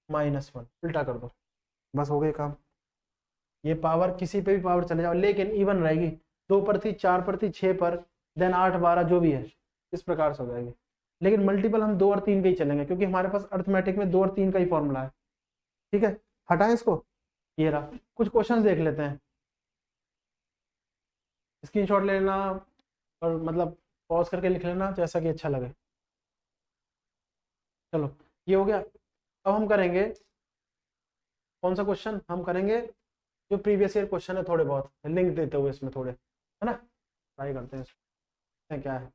-1 उल्टा कर दो, बस हो गए काम। ये पावर किसी पे भी पावर चले जाओ, लेकिन इवन रहेगी, 2 पर थी, 4 पर थी, 6 पर, देन 8 12 जो भी है, इस प्रकार से हो जाएगी। लेकिन मल्टीपल हम 2 और 3 के ही चलेंगे, क्योंकि हमारे पास अर्थमेटिक में 2 और 3 का ही फॉर्मूला है, ठीक है। हटाएं इसको, ये रहा। कुछ क्वेश्चंस देख लेते हैं, स्क्रीनशॉट ले लेना, और मतलब पॉज करके लिख लेना, जैसा कि अच्छा लगे। चलो ये हो गया। अब हम करेंगे कौन सा क्वेश्चन? हम करेंगे जो प्रीवियस ईयर क्वेश्चन है, थोड़े बहुत लिंक देते हुए इसमें थोड़े, है ना, ट्राई करते हैं इसमें क्या है।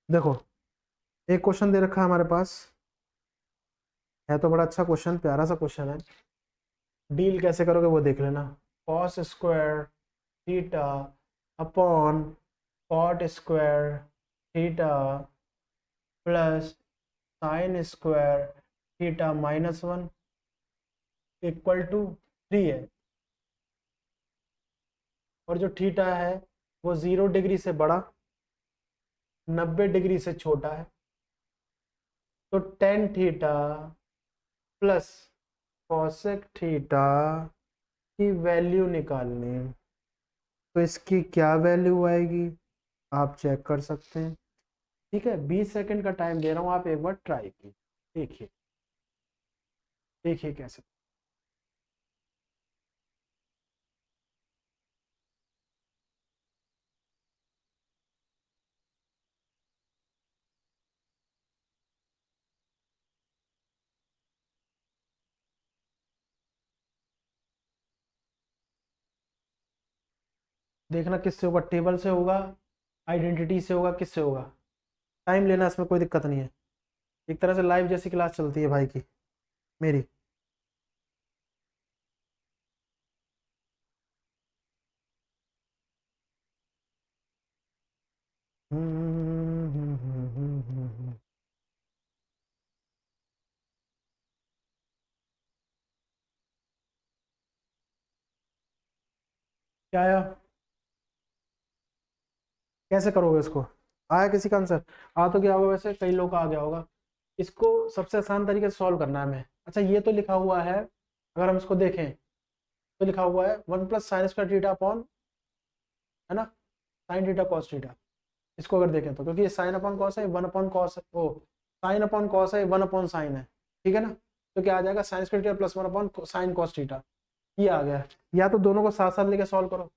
देखो एक क्वेश्चन दे रखा है हमारे पास, है तो बड़ा अच्छा क्वेश्चन, प्यारा सा क्वेश्चन है। डील कैसे करोगे वो देख लेना। Cos square theta upon cot square theta plus sine square theta -1 equal to 3 है। और जो थीटा है वो 0 डिग्री से बड़ा, 90 डिग्री से छोटा है। तो tan theta plus cosec theta की वैल्यू निकालनी है। तो इसकी क्या वैल्यू आएगी आप चेक कर सकते हैं, ठीक है। 20 सेकंड का टाइम दे रहा हूँ, आप एक बार ट्राई कीजिए, देखिए देखिए कैसे। देखना किससे होगा, टेबल से होगा, आइडेंटिटी से होगा, किससे होगा। टाइम लेना, इसमें कोई दिक्कत नहीं है। एक तरह से लाइव जैसी क्लास चलती है भाई की, मेरी। क्या आया? कैसे करोगे इसको? आया किसी का आंसर? आ तो गया होगा, वैसे कई लोग का आ गया होगा। इसको सबसे आसान तरीके से सॉल्व करना है हमें। अच्छा ये तो लिखा हुआ है, अगर हम इसको देखें तो लिखा हुआ है 1+sin² अपॉन, है ना, साइन थीटा कॉस थीटा। इसको अगर देखें तो, क्योंकि ये साइन अपॉन कॉस है, 1/cos O sine upon cos है, 1/sin है, ठीक है ना। तो क्या आ जाएगा, sin² theta plus 1/sin cos theta, ये आ गया। या तो दोनों को साथ साथ लेके सॉल्व करो।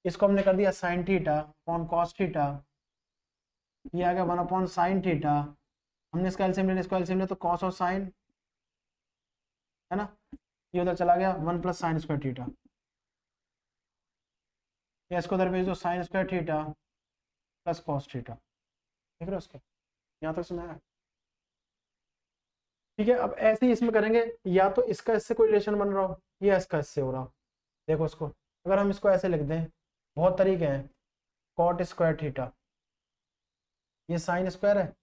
इसको हमने कर दिया sign theta upon cos theta, ये आ गया 1/sin थीटा। हमने इसका एलसीएम लेना, इसको एलसीएम ले तो कॉस और साइन, है ना, ये उधर चला गया 1+sin² थीटा। या इसको उधर भेज दो sin² theta plus cos theta. देख रहे हो उसके, यहाँ तक सुना है? ठीक है, अब ऐसे ही इसमें करेंगे, या तो इसका इससे कोई रिलेशन बन रहा हो, या इसका इससे हो रहा हो। देखो इसको, अगर हम इसको ऐसे लिख दें, बहुत तरीके हैं। cot² थीटा, ये साइन स्क्वायर है,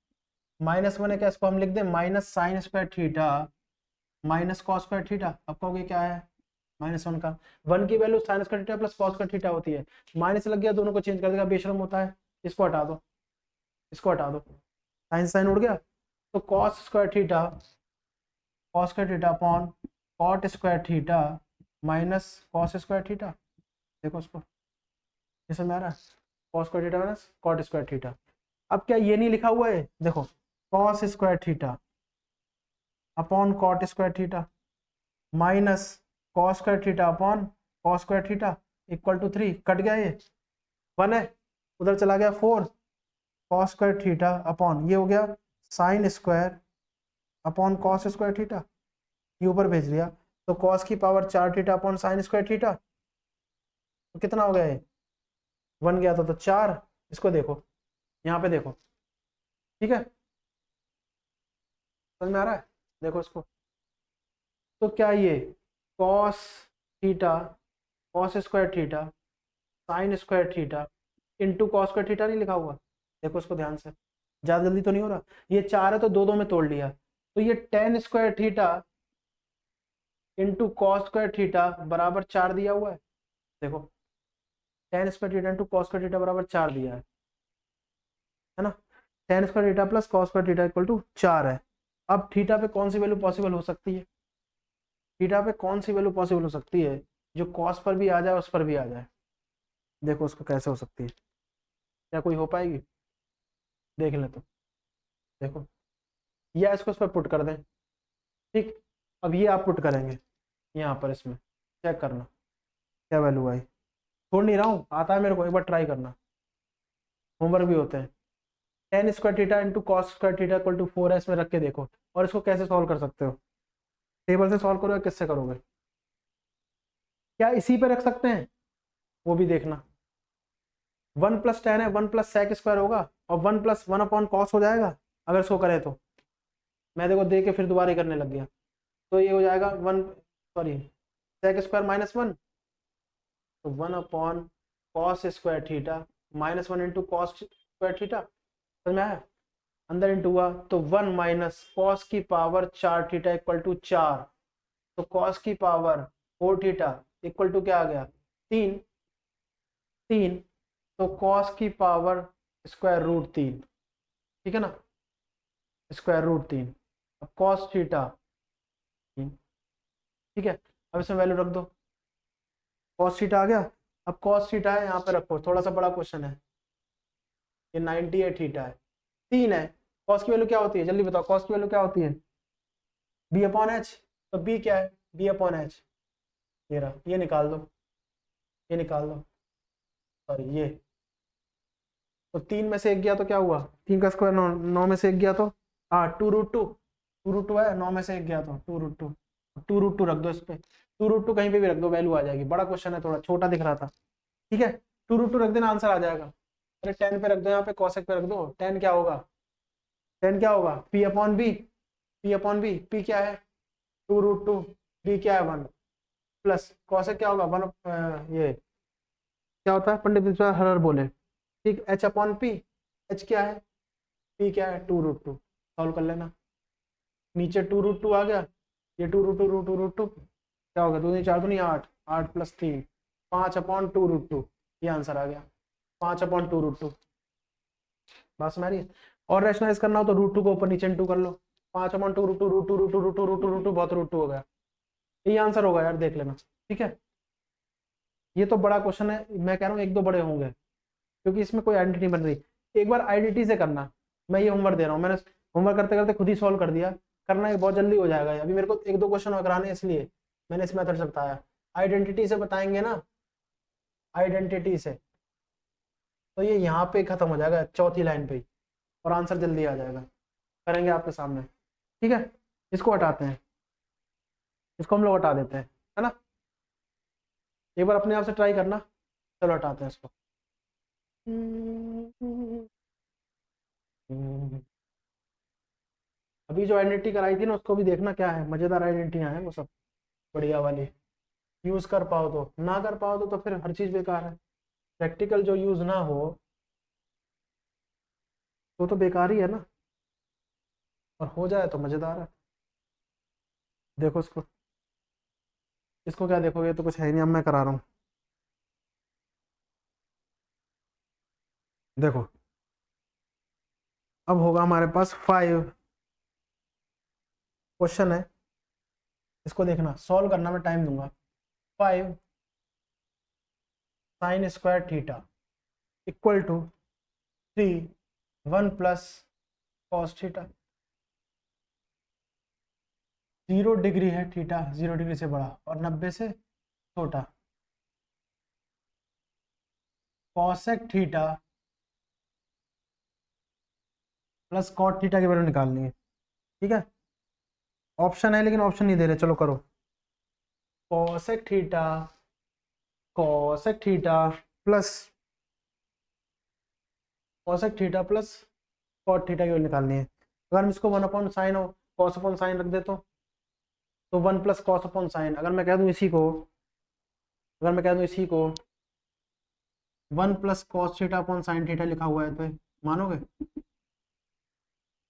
-1 है क्या, इसको हम लिख दें -sin² theta minus cos² theta. अब कहोगे क्या है, -1 का 1 की value sin² theta plus cos² theta होती है। माइनस लग गया, दोनों को चेंज कर देगा, बेशरम होता है। इसको हटा दो, इसको हटा दो, साइन साइन उड़ गया। तो cos² theta upon cot² theta minus cos² theta. देखो उसको, ये समझ आ रहा है, cos² theta minus cot² theta. अब क्या ये नहीं लिखा हुआ है, देखो cos² theta upon cot² theta minus cos² theta upon cos² theta equal to 3, cut गया, ये 1 है, उधर चला गया 4, cos² थीटा अपॉन ये हो गया sin² अपॉन cos² थीटा, ये ऊपर भेज दिया। तो cos की power 4 theta upon sin² theta, तो कितना हो गया ये, 1 गया था तो 4। इसको देखो, यहाँ पे देखो, ठीक है, समझ में आ रहा है? देखो इसको, तो क्या ये cos theta cos² theta sin² theta into cos² theta नहीं लिखा हुआ? देखो इसको ध्यान से, ज्यादा जल्दी तो नहीं हो रहा। ये 4 है तो दो में तोड़ लिया, तो ये tan² theta into cos² theta बराबर 4 दिया हुआ है। देखो tan² theta into cos² theta बराबर 4 दिया है ना। tan² theta plus cos² theta equal to 4 है। अब थीटा पे कौन सी वैल्यू पॉसिबल हो सकती है, थीटा पे कौन सी वैल्यू पॉसिबल हो सकती है जो कॉस पर भी आ जाए उस पर भी आ जाए? देखो उसको कैसे हो सकती है, क्या कोई हो पाएगी? देख ले तो, देखो, या इसको इस पर पुट कर दें, ठीक। अब ये आप पुट करेंगे यहाँ पर, इसमें चेक करना क्या वैल्यू आई। छोड़ नहीं रहा हूँ, आता है मेरे को, एक बार ट्राई करना, होमवर्क भी होते हैं। tan² theta into cos² theta equal to 4 है, इसमें रख के देखो, और इसको कैसे सॉल्व कर सकते हो, टेबल से सॉल्व करो या किससे करोगे? क्या इसी पे रख सकते हैं, वो भी देखना। 1+tan है, 1+sec² होगा, और 1+1/cos हो जाएगा अगर इसको करे तो। मैं देखो दे के फिर दोबारा ही करने लग गया, तो ये हो जाएगा 1, सॉरी, sec² -1, तो 1/cos² theta -1 into cos² theta, समझ में आया? अंदर इंटू हुआ तो 1 माइनस कॉस की पावर 4 थीटा इक्वल टू 4, तो कॉस की पावर 4 थीटा इक्वल टू क्या आ गया, 3, 3, तो कॉस की पावर √3, ठीक है ना, √3। अब कॉस थीटा 3, ठीक है। अब इसमें वैल्यू रख दो, कॉस थीटा आ गया। अब कॉस थीटा है, यहाँ पे रखो, थोड़ा सा बड़ा क्वेश्चन है, ये 98 थीटा है, 3 है। कॉस की वैल्यू क्या होती है, जल्दी बताओ, कॉस की वैल्यू क्या होती है, b/h। तो b क्या है, b/h, ये रहा, ये निकाल दो, ये निकाल दो, सॉरी ये, तो 3 में से 1 गया तो क्या हुआ, 3 का स्क्वायर 9, 9 में से 1 गया तो, हाँ 2√2, 2√2 है, 9 में से 1 गया तो 2√2, 2√2 रख दो इस पे, 2√2 कहीं पे भी रख दो, वैल्यू आ जाएगी। बड़ा क्वेश्चन है, थोड़ा छोटा दिख रहा था, ठीक है, 2√2 रख देना, आंसर आ जाएगा। अरे 10 पे रख दो, यहाँ पे कॉसेक पे रख दो, 10 क्या होगा, 10 क्या होगा, p/b, p/b, p क्या है 2√2, b क्या है 1, प्लस कॉसेक क्या होगा 1, ये क्या होता है, पंडित विश्वास हर बोले, ठीक, h/p, h क्या है, p क्या है 2√2, सॉल्व कर लेना। नीचे 2√2 आ गया, ये 2√2 क्या होगा, 2 नहीं 4 तो नहीं 8, 8 + 3, 5/2√2, ये आंसर आ गया 5/2√2। बस हमारी। और रैशनलाइज करना हो तो √2 को ऊपर नीचे इंटू कर लो, 5/2√2 √2 √2 √2 √2 √2 बहुत √2 हो गया, ये आंसर होगा यार, देख लेना। ठीक है, ये तो बड़ा क्वेश्चन है, मैं कह रहा हूँ एक दो बड़े होंगे क्योंकि इसमें कोई आइडेंटिटी बन रही। एक बार आइडेंटिटी से करना, मैं ये होमवर्क दे रहा हूँ, मैंने होमवर्क करते करते खुद ही सॉल्व कर दिया, करना ये बहुत जल्दी हो जाएगा। अभी मेरे को एक दो क्वेश्चन और कराने, इसलिए मैंने इस मेथड से बताया। आइडेंटिटी से बताएंगे ना, आइडेंटिटी से, तो ये यहाँ पे खत्म हो जाएगा, चौथी लाइन पे ही, और आंसर जल्दी आ जाएगा। करेंगे आपके सामने। ठीक है, इसको हटाते हैं, इसको हम लोग हटा देते हैं, है ना। एक बार अपने आप से ट्राई करना। चलो हटाते हैं इसको। अभी जो आइडेंटिटी कराई थी ना, उसको भी देखना क्या है, मजेदार आइडेंटिटियां हैं वो सब, बढ़िया वाली। यूज कर पाओ तो, ना कर पाओ तो फिर हर चीज बेकार है। प्रैक्टिकल जो यूज ना हो तो बेकार ही है ना, और हो जाए तो मजेदार है। देखो इसको, इसको क्या देखोगे, तो कुछ है ही नहीं, अब मैं करा रहा हूँ। देखो, अब होगा हमारे पास 5 क्वेश्चन है, इसको देखना, सॉल्व करना मैं टाइम दूंगा। 5 sine square theta equal to 3 1 प्लस कॉस थीटा। 0 डिग्री है थीटा, 0 डिग्री से बड़ा और 90 से छोटा। Cosec theta plus cot theta की वैल्यू निकालनी है। ठीक है, ऑप्शन है लेकिन ऑप्शन नहीं दे रहे, चलो करो। Cosec theta, cosec theta plus cosec theta plus cot theta की वैल्यू निकालनी है। अगर हम इसको 1/sin हो कॉस अपॉन साइन रख दे तो 1 प्लस कॉस अपॉन साइन। अगर मैं कह दूं इसी को, अगर मैं कह दूं इसी को 1 प्लस cos theta upon sine theta लिखा हुआ है, तो मानोगे?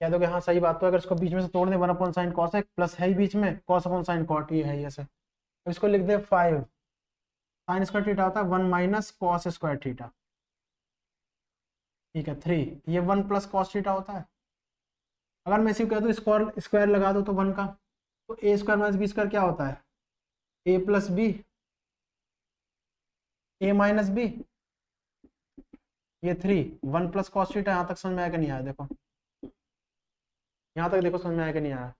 कह दोगे हाँ सही बात। तो अगर इसको बीच में से तोड़ दे, 1/sin कॉस एक प्लस है ही बीच में कॉस अपॉन साइन कॉट, ये है ऐसे। तो इसको लिख दे 5 साइन स्क्वायर थीटा होता है 1 माइनस कॉस स्क्वायर थीटा। ठीक है, 3 ये 1 प्लस कॉस थीटा होता है। अगर मैं इसी को कह दूं स्क्वायर स्क्वायर लगा दो तो 1 का, तो ए स्क्वायर माइनस बी स्क्वायर क्या होता है? A plus B, A minus B, ये 3 1 प्लस कॉस थीटा। यहाँ तक समझ में आया कि नहीं आया? देखो यहाँ तक देखो, समझ में आया कि नहीं आया?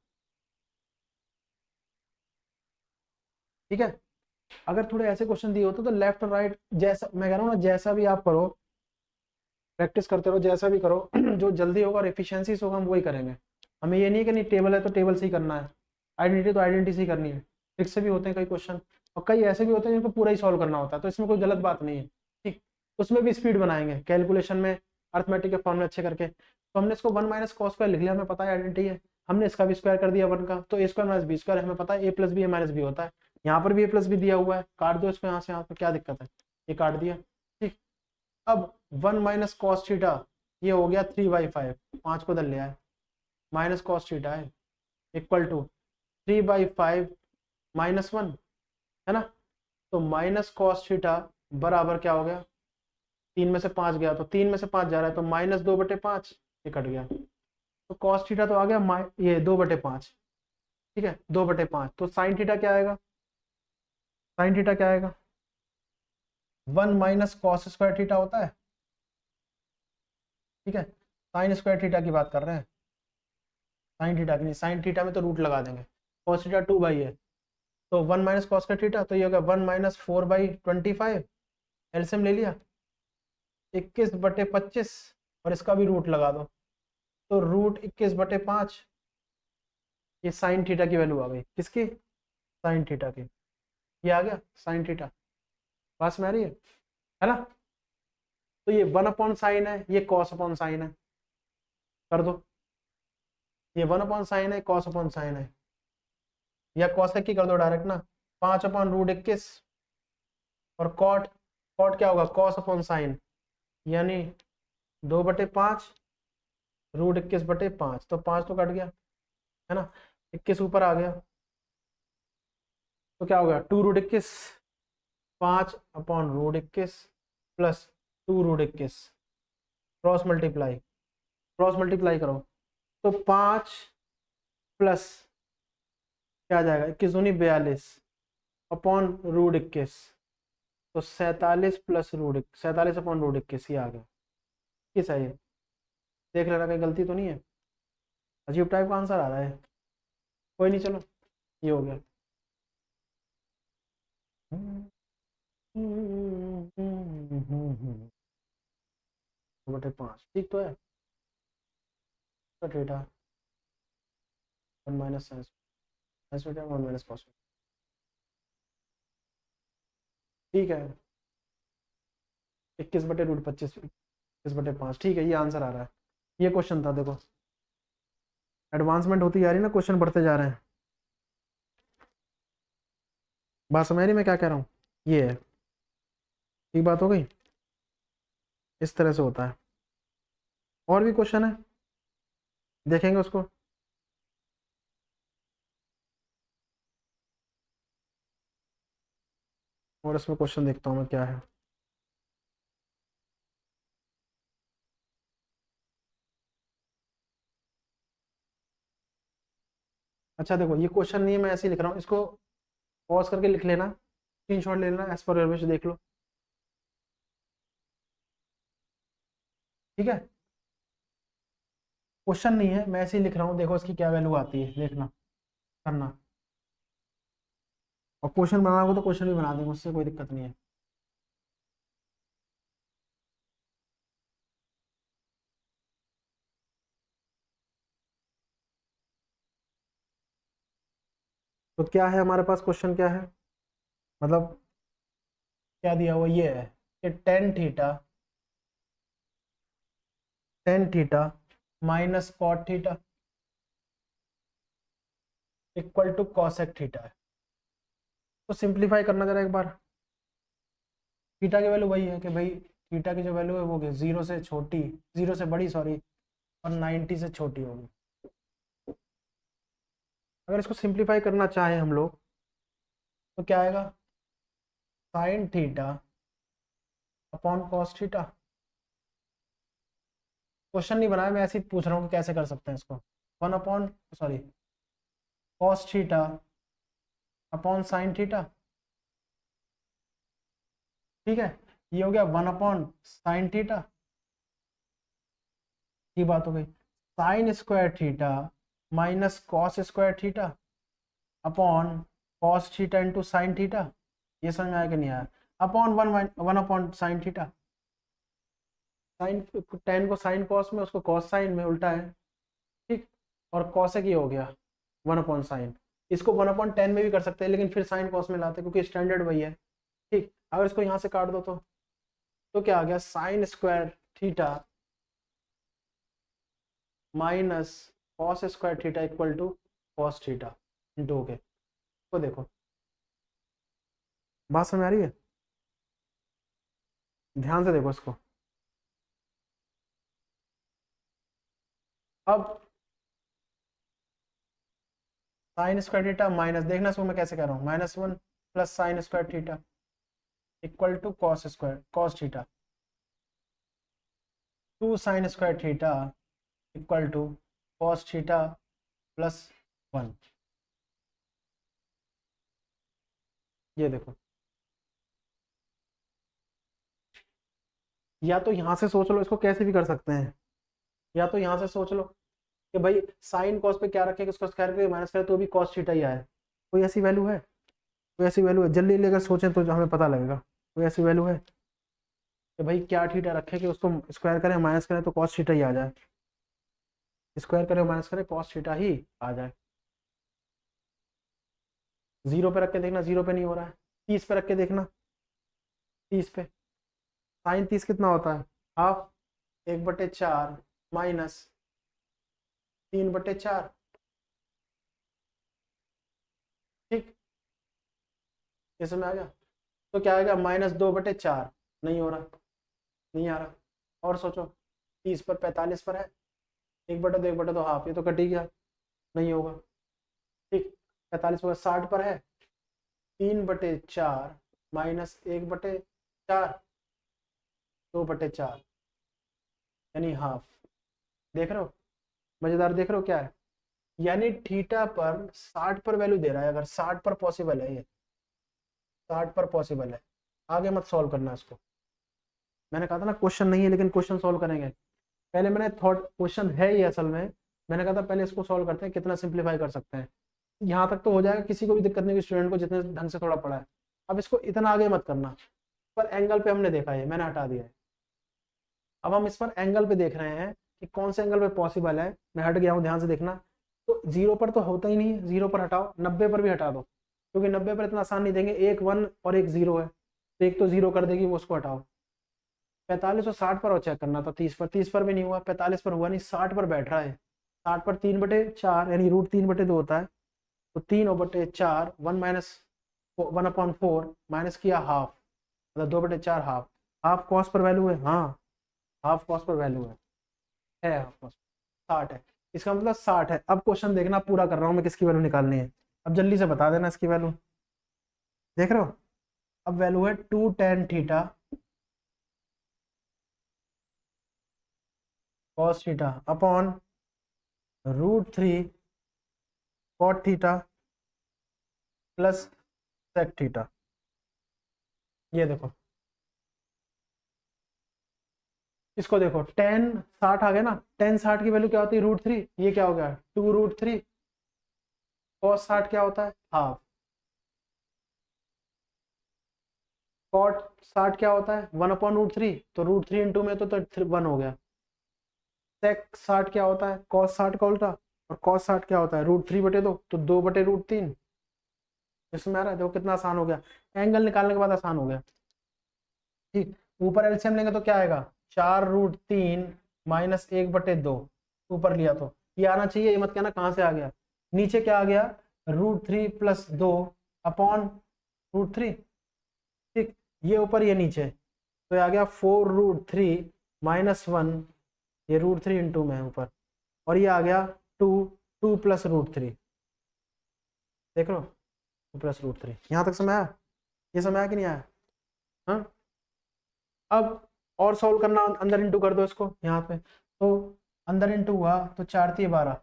ठीक है, अगर थोड़े ऐसे क्वेश्चन दिए होते तो लेफ्ट और राइट, जैसा मैं कह रहा हूँ ना, जैसा भी आप करो, प्रैक्टिस करते रहो, जैसा भी करो जो जल्दी होगा और एफिशिएंसी होगा हम वही करेंगे। हमें ये नहीं कि नहीं टेबल है तो टेबल से ही करना है, आइडेंटिटी तो आइडेंटिटी से ही करनी है। ट्रिक से भी होते हैं कई क्वेश्चन, और कई ऐसे भी होते हैं जिनको पूरा ही सॉल्व करना होता है, तो इसमें कोई गलत बात नहीं है। ठीक, उसमें भी स्पीड बनाएंगे कैलकुलेशन में, अर्थमेटिक के फॉर्मूले अच्छे करके। तो हमने इसको 1 माइनस कॉस स्क्वायर लिख लिया, हमें पता है आइडेंटिटी है। हमने इसका भी स्क्वायर कर दिया 1 का, तो ए स्क्वायर माइनस बी स्क्वायर हमें पता है, a plus B A minus B होता है। यहाँ पर भी ए प्लस बी दिया हुआ है, काट दो इसको यहाँ से, यहाँ पर क्या दिक्कत है, ये काट दिया। ठीक, अब 1 माइनस कॉस थीटा, ये हो गया 3/5, 5 को दल लिया है, माइनस कॉस थीटा है इक्वल टू 3/5 माइनस 1, है ना। तो माइनस कॉस थीटा बराबर क्या हो गया, 3 में से 5 गया तो 3 में से 5 जा रहा है, तो -2/5, ये कट गया। तो कॉस थीटा तो आ गया ये 2/5। ठीक है, 2/5। तो साइन थीटा क्या आएगा? साइन थीटा क्या आएगा? 1 माइनस कॉस स्क्वायर थीटा होता है। ठीक है, साइन स्क्वायर थीटा की बात कर रहे हैं, साइन थीटा की नहीं। साइन थीटा में तो रूट लगा देंगे, कॉस थीटा 2 है, तो 1 माइनस कॉस का थीटा, तो ये होगा 1 माइनस 4/25, एलसीएम ले लिया 21/25, और इसका भी रूट लगा दो, तो रूट 21/5। ये साइन थीटा की वैल्यू आ गई, किसकी? साइन थीटा की। ये आ गया साइन थीटा, पास में आ रही है ना। तो ये 1/sin है, ये कॉस अपॉन साइन है, कर दो। ये 1/sin है, कॉस अपॉन साइन है, या कॉस की कर दो डायरेक्ट ना, 5/√21, और कॉट, कॉट क्या होगा? कॉस अपॉन साइन, यानी 2/5 √21/5, तो 5 तो कट गया, है ना। 21 ऊपर आ गया, तो क्या हो गया 2√21, 5/√21 प्लस 2√21, क्रॉस मल्टीप्लाई करो तो 5 प्लस क्या आ जाएगा, 21×42 तो 47+√47/√21 ये आ गया। किस है ये, देख लेना कहीं गलती तो नहीं है, अजीब टाइप का आंसर आ रहा है, कोई नहीं चलो ये हो गया। 2/5 ठीक तो है, तो theta 1 minus science 1 minus cos, ठीक है 21/√25 21/5 ठीक है, ये आंसर आ रहा है। ये क्वेश्चन था, देखो एडवांसमेंट होती जा रही है ना, क्वेश्चन बढ़ते जा रहे हैं। बात समझ रही मैं क्या कह रहा हूँ, ये है, ठीक बात हो गई, इस तरह से होता है। और भी क्वेश्चन है, देखेंगे उसको। और इसमें क्वेश्चन देखता हूँ मैं क्या है। अच्छा देखो ये क्वेश्चन नहीं है, मैं ऐसे ही लिख रहा हूँ, इसको पॉज करके लिख लेना, स्क्रीनशॉट ले लेना, एज पर योर विश देख लो, ठीक है। क्वेश्चन नहीं है, मैं ऐसे ही लिख रहा हूँ, देखो इसकी क्या वैल्यू आती है, देखना करना, और क्वेश्चन बनाना हो तो क्वेश्चन भी बना देंगे, उससे कोई दिक्कत नहीं है। तो क्या है हमारे पास, क्वेश्चन क्या है, मतलब क्या दिया हुआ ये है कि tan theta minus cot theta equal to cosec theta है। तो सिंप्लीफाई करना जरा एक बार, थीटा की वैल्यू वही है कि भाई थीटा की जो वैल्यू है वो जीरो से छोटी, जीरो से बड़ी सॉरी, और 90 से छोटी होगी। अगर इसको सिंप्लीफाई करना चाहें हम लोग तो क्या आएगा, sign theta upon cos theta. Question नहीं बनाया, मैं ऐसे ही पूछ रहा हूँ कि कैसे कर सकते हैं इसको, 1/, cos theta upon sine theta, ठीक है। ये हो गया 1/sin थीटा, ये बात हो गई। Sine square theta minus cos square theta upon cos theta into sine theta, ये समझ में आया कि नहीं आया, upon 1/sin theta. Sine, tan को साइन कॉस में, उसको कॉस साइन में, उल्टा है, ठीक। और कॉसेक ये हो गया 1/sin, इसको 1/10 में भी कर सकते हैं, लेकिन फिर साइन कॉस में लाते हैं क्योंकि स्टैंडर्ड वही है, ठीक। अगर इसको यहाँ से काट दो तो क्या आ गया, sine square theta minus cos square theta equal to cos theta into हो गए। तो देखो बात समझ आ रही है, ध्यान से देखो इसको। अब साइन स्क्वायर थीटा माइनस, देखना इसको मैं कैसे कर रहा हूँ, -1 plus sine square theta equal to cos square cos theta, 2 sine square theta equal to cos theta plus 1। ये देखो, या तो यहाँ से सोच लो, इसको कैसे भी कर सकते हैं, या तो यहाँ से सोच लो कि भाई साइन कॉस पे क्या रखें, उसको स्क्वायर करके माइनस करें तो भी कॉस थीटा ही आए, कोई ऐसी वैल्यू है, कोई ऐसी वैल्यू है, जल्दी लेकर सोचें तो हमें पता लगेगा, कोई ऐसी वैल्यू है कि भाई क्या थीटा रखें कि उसको स्क्वायर करें माइनस करें तो कॉस थीटा ही आ जाए, स्क्वायर करें माइनस करें कॉस थीटा ही आ जाए। जीरो पे रख के देखना, जीरो पे नहीं हो रहा है, 30 पे रख के देखना, 30 पे, साइन 30 कितना होता है, हाफ, 1/4 माइनस 3/4, ठीक, ये समझ आ गया। तो क्या आएगा, -2/4, नहीं हो रहा, नहीं आ रहा, और सोचो 30 पर 45 पर है, 1/2 1/2 हाफ, ये तो कट ही गया, नहीं होगा, ठीक। 45 पर 60 पर है, 3/4 -1/4, 2/4 यानी हाफ। देख रहे हो मजेदार, देख रहे हो क्या है, यानी थीटा पर 60 पर वैल्यू दे रहा है। अगर 60 पर पॉसिबल है, ये 60 पर पॉसिबल है, आगे मत सॉल्व करना इसको। मैंने कहा था ना क्वेश्चन नहीं है लेकिन क्वेश्चन सॉल्व करेंगे। पहले मैंने थॉट क्वेश्चन है ये असल में, मैंने कहा था पहले इसको सॉल्व करते हैं कितना सिंप्लीफाई कर सकते हैं। यहाँ तक तो हो जाएगा, किसी को भी दिक्कत नहीं, स्टूडेंट को जितने ढंग से थोड़ा पढ़ा है। अब इसको इतना आगे मत करना। पर एंगल पे हमने देखा है, मैंने हटा दिया है। अब हम इस पर एंगल पे देख रहे हैं कि कौन से एंगल पे पॉसिबल है। मैं हट गया हूँ, ध्यान से देखना। तो 0 पर तो होता ही नहीं है, 0 पर हटाओ, 90 पर भी हटा दो, क्योंकि 90 पर इतना आसान नहीं देंगे। एक 1 और एक 0 है, तो एक तो 0 कर देगी, वो उसको हटाओ। 45 और 60 पर और चेक करना था, 30 पर, 30 पर भी नहीं हुआ, 45 पर हुआ नहीं, 60 पर बैठ रहा है। 60 पर 3/4 यानी √3/2 होता है, तो 3/4, 1 - 1/4 माइनस किया हाफ, मतलब 2/4 हाफ। हाफ कॉस पर वैल्यू है, हाँ हाफ कॉस पर वैल्यू है हाफ कॉस 60 है, इसका मतलब 60 है। अब क्वेश्चन देखना, पूरा कर रहा हूँ मैं, किसकी वैल्यू निकालनी है। अब जल्दी से बता देना इसकी वैल्यू, देख रहे हो। अब वैल्यू है 2 tan theta cos theta upon √3 cot theta plus sec theta. ये देखो, इसको देखो, tan 60 आ गया ना, tan 60 की वैल्यू क्या होती है, √3। ये क्या हो गया, 2√3। cos 60 क्या होता है, हाफ। cot 60 क्या होता है, 1/√3, तो √3 इंटू में तो 1 हो गया। sec 60 क्या होता है, cos 60 का उल्टा, और cos 60 क्या होता है, √3/2, तो 2/√3। इसमें आ रहा है, देखो कितना आसान हो गया, एंगल निकालने के बाद आसान हो गया। ठीक, ऊपर एलसीएम लेंगे तो क्या आएगा, 4√3 माइनस 1/2, ऊपर लिया तो ये आना चाहिए, ये मत कहना कहाँ से आ गया। नीचे क्या आ गया, √3 + 2 अपॉन √3। ठीक, ये ऊपर ये नीचे, तो ये आ गया 4√3 - 1, ये √3 इंटू में है ऊपर, और ये आ गया 2 2 + √3। देख लो, 2 + √3। यहाँ तक समय आया, ये समय आया कि नहीं आया, हाँ। अब और सॉल्व करना, अंदर इंटू कर दो इसको यहाँ पे, तो अंदर इंटू हुआ तो 4 × 12,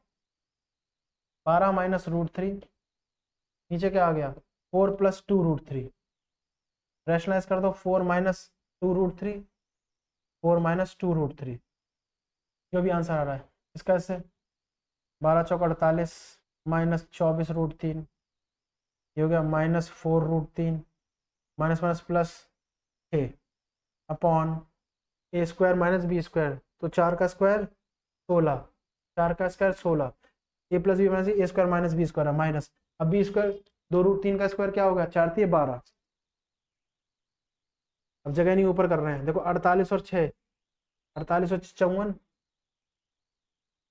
12 माइनस √3, नीचे क्या आ गया 4 + 2√3, रैशनलाइज कर दो, 4 - 2√3, 4 - 2√3, जो भी आंसर आ रहा है इसका, इससे 12 चौक 48 माइनस 24√3, ये हो गया -4√3, minus minus plus 6 upon a² - b², तो 4 का स्क्वायर 16, 4 का square 16, a + b minus a² - b² है माइनस, अब b², 2√3 का स्क्वायर क्या होगा, 4 × 12। अब जगह नहीं ऊपर कर रहे हैं, देखो 48 और 6, 48 और 54,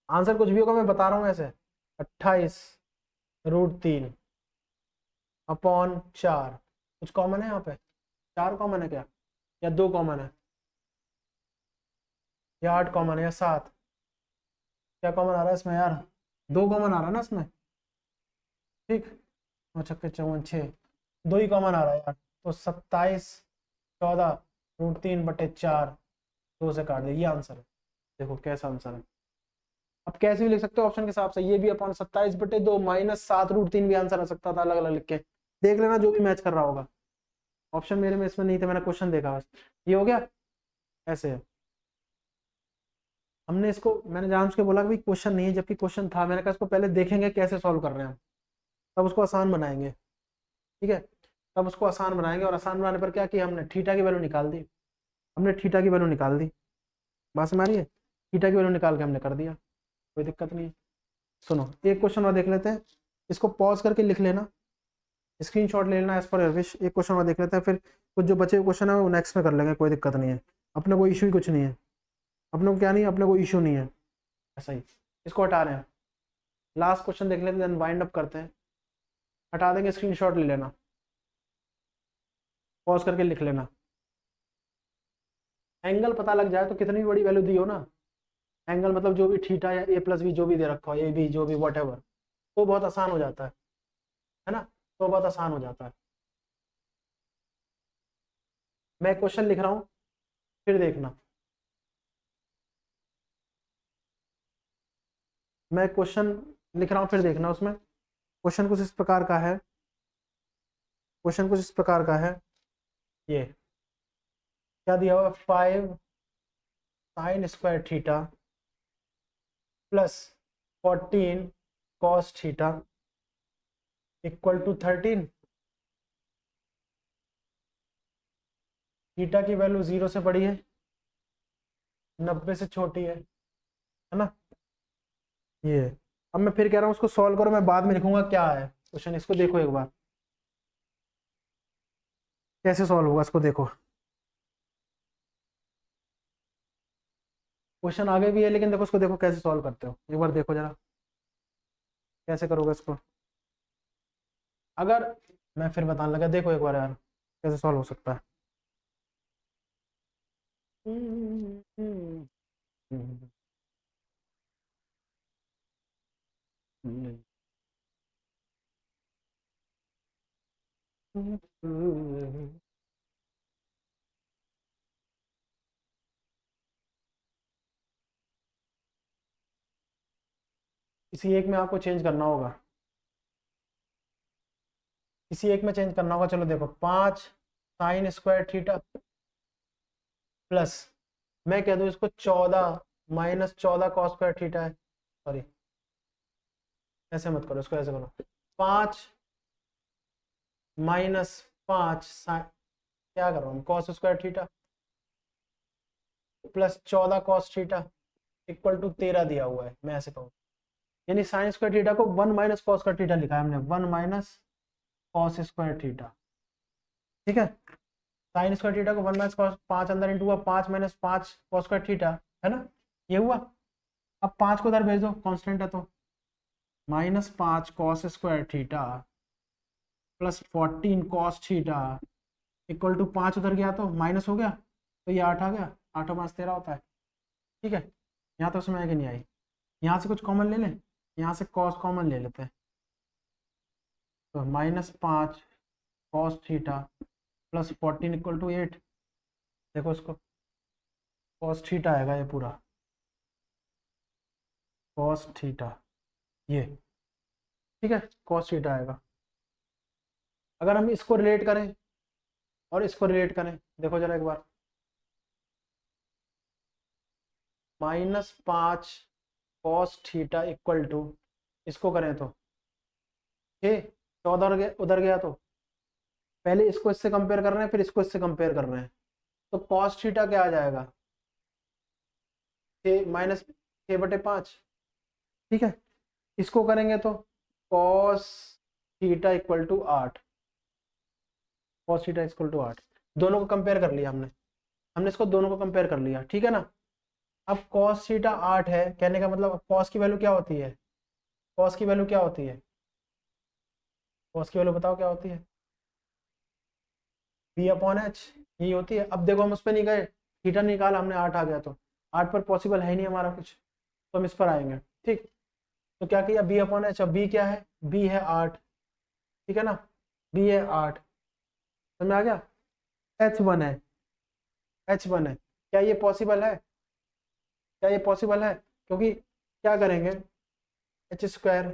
आंसर कुछ भी होगा, मैं बता रहा हूँ ऐसे, 28√3 अपॉन 4, कुछ कॉमन है यहाँ पे, 4 कॉमन है क्या, या 2 कॉमन है, या 8 कॉमन है, या 7, क्या कॉमन आ रहा है इसमें यार, 2 कॉमन आ रहा है ना इसमें। ठीक, 9 छक्के 54, 6, 2 ही कॉमन आ रहा है यार, तो 27 14√3/4, 2 से काट दे, ये आंसर है। देखो कैसा आंसर है, अब कैसे भी लिख सकते हो ऑप्शन के हिसाब से, ये भी अपॉन 27/2 माइनस 7√3 भी आंसर आ सकता था, अलग अलग लिख के देख लेना, जो भी मैच कर रहा होगा। ऑप्शन मेरे में इसमें नहीं थे, मैंने क्वेश्चन देखा बस, ये हो गया ऐसे है। हमने इसको, मैंने जान के बोला कि क्वेश्चन नहीं है, जबकि क्वेश्चन था, मैंने कहा इसको पहले देखेंगे कैसे सॉल्व कर रहे हैं, तब उसको आसान बनाएंगे। ठीक है, तब उसको आसान बनाएंगे, और आसान बनाने पर क्या किया हमने, थीटा की वैल्यू निकाल दी, हमने थीटा की वैल्यू निकाल दी, बात समझ आ रही है, थीटा की वैल्यू निकाल के हमने कर दिया, कोई दिक्कत नहीं है। सुनो एक क्वेश्चन और देख लेते हैं, इसको पॉज करके लिख लेना, स्क्रीनशॉट ले लेना एज पर विश। एक क्वेश्चन और देख लेते हैं, फिर कुछ जो बचे हुए क्वेश्चन है वो नेक्स्ट में कर लेंगे, कोई दिक्कत नहीं है, अपने को इशू ही कुछ नहीं है, अपने को क्या नहीं है, अपने को इशू नहीं है, ऐसा ही। इसको हटा रहे हैं, लास्ट क्वेश्चन देख लेते हैं, देन वाइंड अप करते हैं, हटा देंगे, स्क्रीनशॉट ले लेना, पॉज करके लिख लेना। एंगल पता लग जाए तो कितनी भी बड़ी वैल्यू दी हो ना, एंगल मतलब जो भी थीटा या a + b जो भी दे रखा हो, ए बी जो भी वट एवर, तो बहुत आसान हो जाता है ना, तो बहुत आसान हो जाता है। मैं क्वेश्चन लिख रहा हूँ, फिर देखना। मैं क्वेश्चन लिख रहा हूँ, फिर देखना। उसमें क्वेश्चन कुछ इस प्रकार का है, क्वेश्चन कुछ इस प्रकार का है। ये क्या दिया हुआ, 5 sine square theta plus 14 cos theta equal to 13। Theta की वैल्यू 0 से बड़ी है, 90 से छोटी है ना। ये अब मैं फिर कह रहा हूँ उसको सॉल्व करो, मैं बाद में लिखूंगा क्या है क्वेश्चन। इसको देखो एक बार कैसे सॉल्व होगा, इसको देखो। क्वेश्चन आगे भी है, लेकिन देखो उसको देखो कैसे सॉल्व करते हो, एक बार देखो जरा कैसे करोगे इसको। अगर मैं फिर बताने लगा, देखो एक बार यार कैसे सॉल्व हो सकता है। किसी एक में आपको चेंज करना होगा, किसी एक में चेंज करना होगा। चलो देखो, 5 साइन स्क्वायर थीटा प्लस, मैं कह दूं इसको 14 माइनस 14 कॉस स्क्वायर थीटा है। सॉरी, ऐसे मत करो, इसको ऐसे करो। 5 माइनस 5 क्या कर रहा हूँ, cos square theta plus 14 cos theta equal to 13 दिया हुआ है, मैं ऐसे कहूँ। यानी साइन स्क्वायर थीटा को 1 माइनस कॉस स्क्वायर थीटा लिखा है हमने, 1 माइनस कॉस स्क्वायर थीटा। ठीक है, साइन स्क्वायर थीटा को 1 माइनस कॉस, 5 अंदर इंटू हुआ, 5 माइनस 5 कॉस स्क्वायर थीटा, है ना, ये हुआ। अब 5 को उधर भेज दो, कांस्टेंट है तो, -5 cos square theta plus 14 cos theta equal to 5 उधर गया तो माइनस हो गया, तो ये 8 आ गया, 8 और 5 13 होता है। ठीक है, यहाँ तो उसमें आगे नहीं आई। यहाँ से कुछ कॉमन ले लें, यहाँ से कॉस कॉमन ले लेते हैं, तो -5 cos theta plus 14 equal to 8। देखो इसको, कॉस थीटा आएगा ये पूरा, कॉस थीटा ये, ठीक है, कॉस थीटा आएगा। अगर हम इसको रिलेट करें और इसको रिलेट करें, देखो जरा एक बार, -5 कॉस थीटा इक्वल टू, इसको करें तो 14 उधर गया तो, पहले इसको इससे कंपेयर कर रहे हैं, फिर इसको इससे कंपेयर कर रहे हैं, तो कॉस थीटा क्या आ जाएगा, 6 माइनस 6/5। ठीक है, इसको करेंगे तो cos theta equal to 8, cos theta equal to 8। दोनों को कंपेयर कर लिया हमने, हमने इसको दोनों को कंपेयर कर लिया, ठीक है ना। अब कॉस थीटा 8 है, कहने का मतलब कॉस की वैल्यू क्या होती है, कॉस की वैल्यू क्या होती है, कॉस की वैल्यू बताओ क्या होती है, b/h यही होती है। अब देखो हम उस पर नहीं गए, थीटा निकाला हमने, 8 आ गया, तो 8 पर पॉसिबल है नहीं हमारा कुछ, तो हम इस पर आएंगे। ठीक, तो क्या किया, b/h। अब b क्या है, b है 8, ठीक है ना, b है 8, समझ में आ गया। h1 है, h1 है, क्या ये पॉसिबल है, क्या ये पॉसिबल है, क्योंकि क्या करेंगे, एच स्क्वायर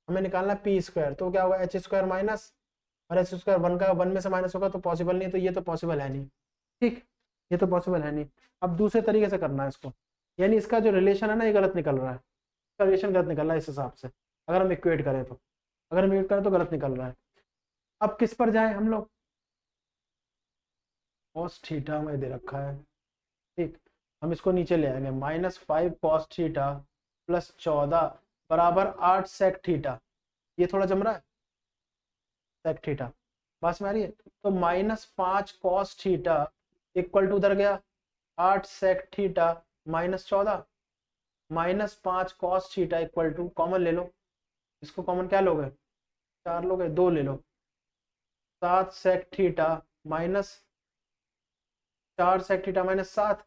हमें निकालना है पी स्क्वायर, तो क्या होगा, एच स्क्वायर माइनस, और एच स्क्वायर 1 का 1 में से माइनस होगा तो पॉसिबल नहीं, तो ये तो पॉसिबल है नहीं। ठीक, ये तो पॉसिबल है नहीं। अब दूसरे तरीके से करना है इसको, यानी इसका जो रिलेशन है ना, ये गलत निकल रहा है, इसका रिलेशन गलत निकल रहा है इस हिसाब से, अगर हम इक्वेट करें तो, अगर हम इक्वेट करें तो गलत निकल रहा है। अब किस पर जाए हम लोग, कॉस थीटा में दे रखा है, ठीक, हम इसको नीचे ले आएंगे, -5 कॉस थीटा प्लस 14 बराबर 8 सेक थीटा। ये थोड़ा जम रहा है, सेक थीटा, बस में आ रही है, तो -5 कॉस थीटा इक्वल टू उधर गया 8 sec theta -14, -5 cos theta equal to, common ले लो, इसको कॉमन क्या लोगे, 4 लोगे, 2 ले लो, 7 sec theta minus 4 sec theta -7,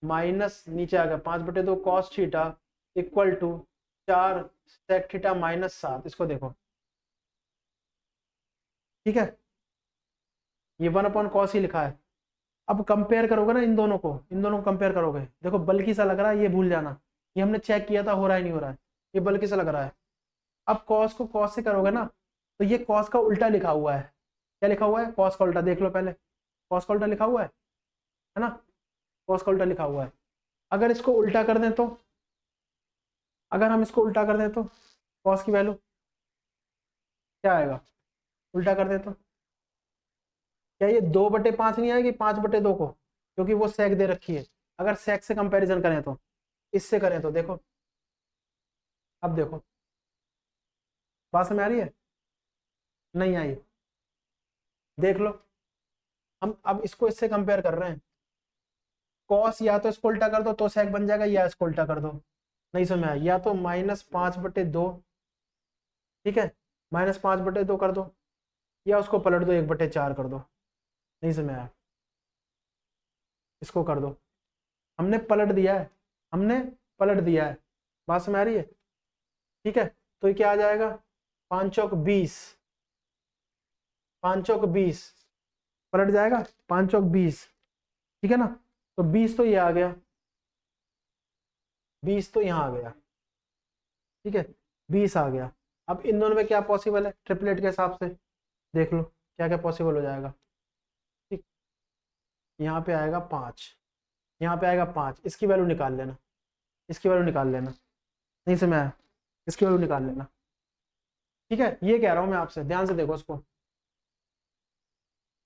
minus नीचे आ गया 5/2 cos theta equal to 4 sec theta -7। इसको देखो, ठीक है, ये 1/cos ही लिखा है। अब कंपेयर करोगे ना इन दोनों को कंपेयर करोगे, देखो बल्कि सा लग रहा है, ये भूल जाना, ये हमने चेक किया था हो रहा है नहीं हो रहा है, ये बल्कि सा लग रहा है। अब कॉस को कॉस से करोगे ना तो ये कॉस का उल्टा लिखा हुआ है। क्या लिखा हुआ है? कॉस का उल्टा। देख लो पहले, कॉस का उल्टा लिखा हुआ है ना, कॉस का उल्टा लिखा हुआ है। अगर इसको उल्टा कर दें तो, अगर हम इसको उल्टा कर दें तो कॉस की वैल्यू क्या आएगा? उल्टा कर दें तो क्या ये 2/5 नहीं आएगी 5/2 को, क्योंकि वो सेक दे रखी है। अगर सेक से कंपैरिजन करें तो, इससे करें तो देखो, अब देखो बात समझ आ रही है? नहीं आई? देख लो, हम अब इसको इससे कंपेयर कर रहे हैं। कॉस या तो इसको उल्टा कर दो तो सेक बन जाएगा, या इसको उल्टा कर दो। नहीं समझ आया? या तो -5/2, ठीक है, -5/2 कर दो, या उसको पलट दो 1/4 कर दो। नहीं समझ आया? इसको कर दो, हमने पलट दिया है, हमने पलट दिया है। बात समझ आ रही है? ठीक है, तो ये क्या आ जाएगा? 5 चौक 20, 5 चौक 20 पलट जाएगा, 5 चौक 20, ठीक है ना। तो 20 तो ये आ गया, 20 तो यहाँ आ गया, ठीक है, 20 आ गया। अब इन दोनों में क्या पॉसिबल है ट्रिपलेट के हिसाब से, देख लो क्या क्या पॉसिबल हो जाएगा। ठीक, यहाँ पे आएगा 5, यहाँ पे आएगा 5, इसकी वैल्यू निकाल लेना, इसकी वैल्यू निकाल लेना। नहीं समझ आया? इसकी वैल्यू निकाल लेना, ठीक है। ये कह रहा हूँ मैं आपसे, ध्यान से देखो इसको,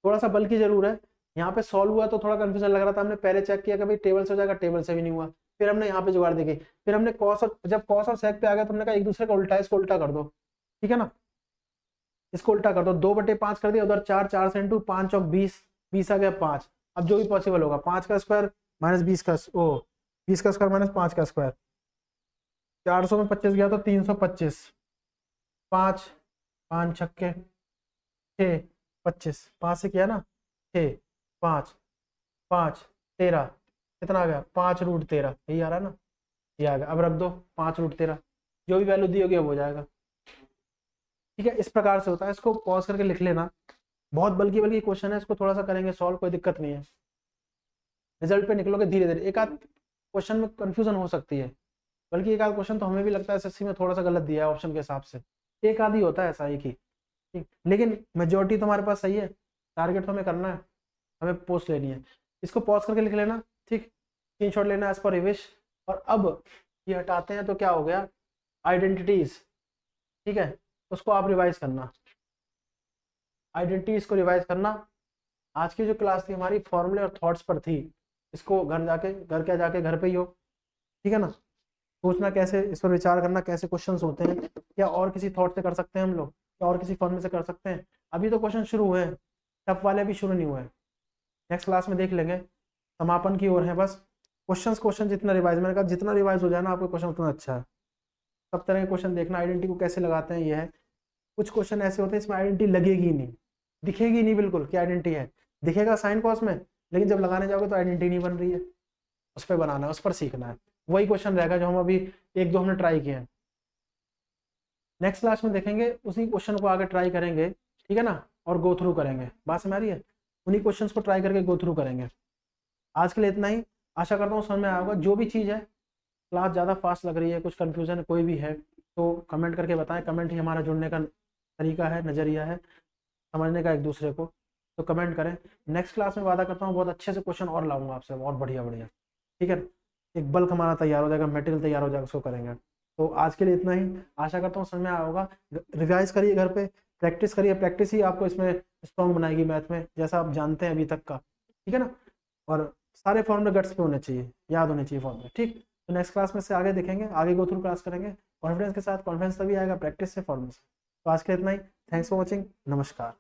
थोड़ा सा बल की जरूर है। यहाँ पे सॉल्व हुआ तो थोड़ा कंफ्यूजन लग रहा था, हमने पहले चेक किया कि भाई टेबल से हो जाएगा, टेबल से भी नहीं हुआ। फिर हमने यहाँ पे जुगाड़ देखी, फिर हमने कॉस और जब कॉस और सेक पे आ गया तो हमने कहा एक दूसरे का उल्टा है, इसको उल्टा कर दो, ठीक है ना, इसको उल्टा कर दो, 2/5 कर दिया, उधर 4, 4 से इंटू 5 चौक 20, 20 आ गया 5। अब जो भी पॉसिबल होगा, 5 का स्क्वायर माइनस 20 का, ओ 20 का स्क्वायर माइनस 5 का स्क्वायर, 400 में 25 गया तो 325, 5, 5 छक्के 6, 25, 5 से किया ना 6, 5, 5, 13, कितना आ गया? 5√13, यही आ रहा है ना, ये आ गया। अब रख दो 5√13, जो भी वैल्यू दी होगी अब हो जाएगा, ठीक है। इस प्रकार से होता है, इसको पॉज करके लिख लेना। बहुत बल्कि बल्कि क्वेश्चन है, इसको थोड़ा सा करेंगे सॉल्व, कोई दिक्कत नहीं है, रिजल्ट पे निकलोगे धीरे धीरे। एक आध क्वेश्चन में कंफ्यूजन हो सकती है, बल्कि एक आध क्वेश्चन तो हमें भी लगता है एसएससी में थोड़ा सा गलत दिया है ऑप्शन के हिसाब से, एक आध ही होता है ऐसा, एक ही, ठीक, लेकिन मेजोरिटी तो हमारे पास सही है। टारगेट तो हमें करना है, हमें पोस्ट लेनी है। इसको पॉज करके लिख लेना, ठीक, स्क्रीनशॉट लेना एज पर रिविश। और अब ये हटाते हैं तो क्या हो गया? आइडेंटिटीज, ठीक है, उसको आप रिवाइज करना, आइडेंटिटीज को रिवाइज करना। आज की जो क्लास थी हमारी फॉर्मूले और थॉट्स पर थी, इसको घर जाके, घर क्या जाके घर पे ही हो, ठीक है ना, सोचना कैसे, इस पर विचार करना कैसे क्वेश्चंस होते हैं, क्या और किसी थॉट से कर सकते हैं हम लोग, क्या और किसी फॉर्मूले से कर सकते हैं। अभी तो क्वेश्चन शुरू हुए हैं, टफ वाले अभी शुरू नहीं हुए हैं, नेक्स्ट क्लास में देख लेंगे, समापन की ओर है बस। क्वेश्चन जितना रिवाइज, मैंने कहा जितना रिवाइज हो जाए ना आपको क्वेश्चन उतना अच्छा है। सब तरह के क्वेश्चन देखना, आइडेंटिटी को कैसे लगाते हैं ये है। कुछ क्वेश्चन ऐसे होते हैं इसमें आइडेंटिटी लगेगी नहीं, दिखेगी नहीं बिल्कुल कि आइडेंटिटी है, दिखेगा साइन कॉस में, लेकिन जब लगाने जाओगे तो आइडेंटिटी नहीं बन रही है, उस पर बनाना है, उस पर सीखना है। वही क्वेश्चन रहेगा जो हम अभी 1-2 हमने ट्राई किए हैं, नेक्स्ट क्लास में देखेंगे उसी क्वेश्चन को आगे ट्राई करेंगे, ठीक है ना, और गो थ्रू करेंगे। बात समझ आ रही है? उन्हीं क्वेश्चंस को ट्राई करके गो थ्रू करेंगे। आज के लिए इतना ही, आशा करता हूँ समझ में आया होगा। जो भी चीज़ है, क्लास ज़्यादा फास्ट लग रही है, कुछ कन्फ्यूजन कोई भी है तो कमेंट करके बताएं। कमेंट ही हमारा जुड़ने का तरीका है, नज़रिया है, समझने का एक दूसरे को, तो कमेंट करें। नेक्स्ट क्लास में वादा करता हूँ बहुत अच्छे से क्वेश्चन और लाऊंगा आपसे, और बढ़िया बढ़िया, ठीक है। एक बल्क हमारा तैयार हो जाएगा, मटेरियल तैयार हो जाएगा, उसको करेंगे। तो आज के लिए इतना ही, आशा करता हूँ समझ में आया होगा। रिवाइज करिए घर पे, प्रैक्टिस करिए, प्रैक्टिस ही आपको इसमें स्ट्रॉन्ग बनाएगी मैथ में, जैसा आप जानते हैं अभी तक का, ठीक है ना। और सारे फॉर्मूले गट्स पे होने चाहिए, याद होने चाहिए फॉर्मूले, ठीक। तो नेक्स्ट क्लास में से आगे देखेंगे, आगे गो थ्रू क्लास करेंगे कॉन्फिडेंस के साथ। कॉन्फिडेंस तभी आएगा प्रैक्टिस से, फॉर्मूले से। तो आज के लिए इतना ही, थैंक्स फॉर वॉचिंग, नमस्कार।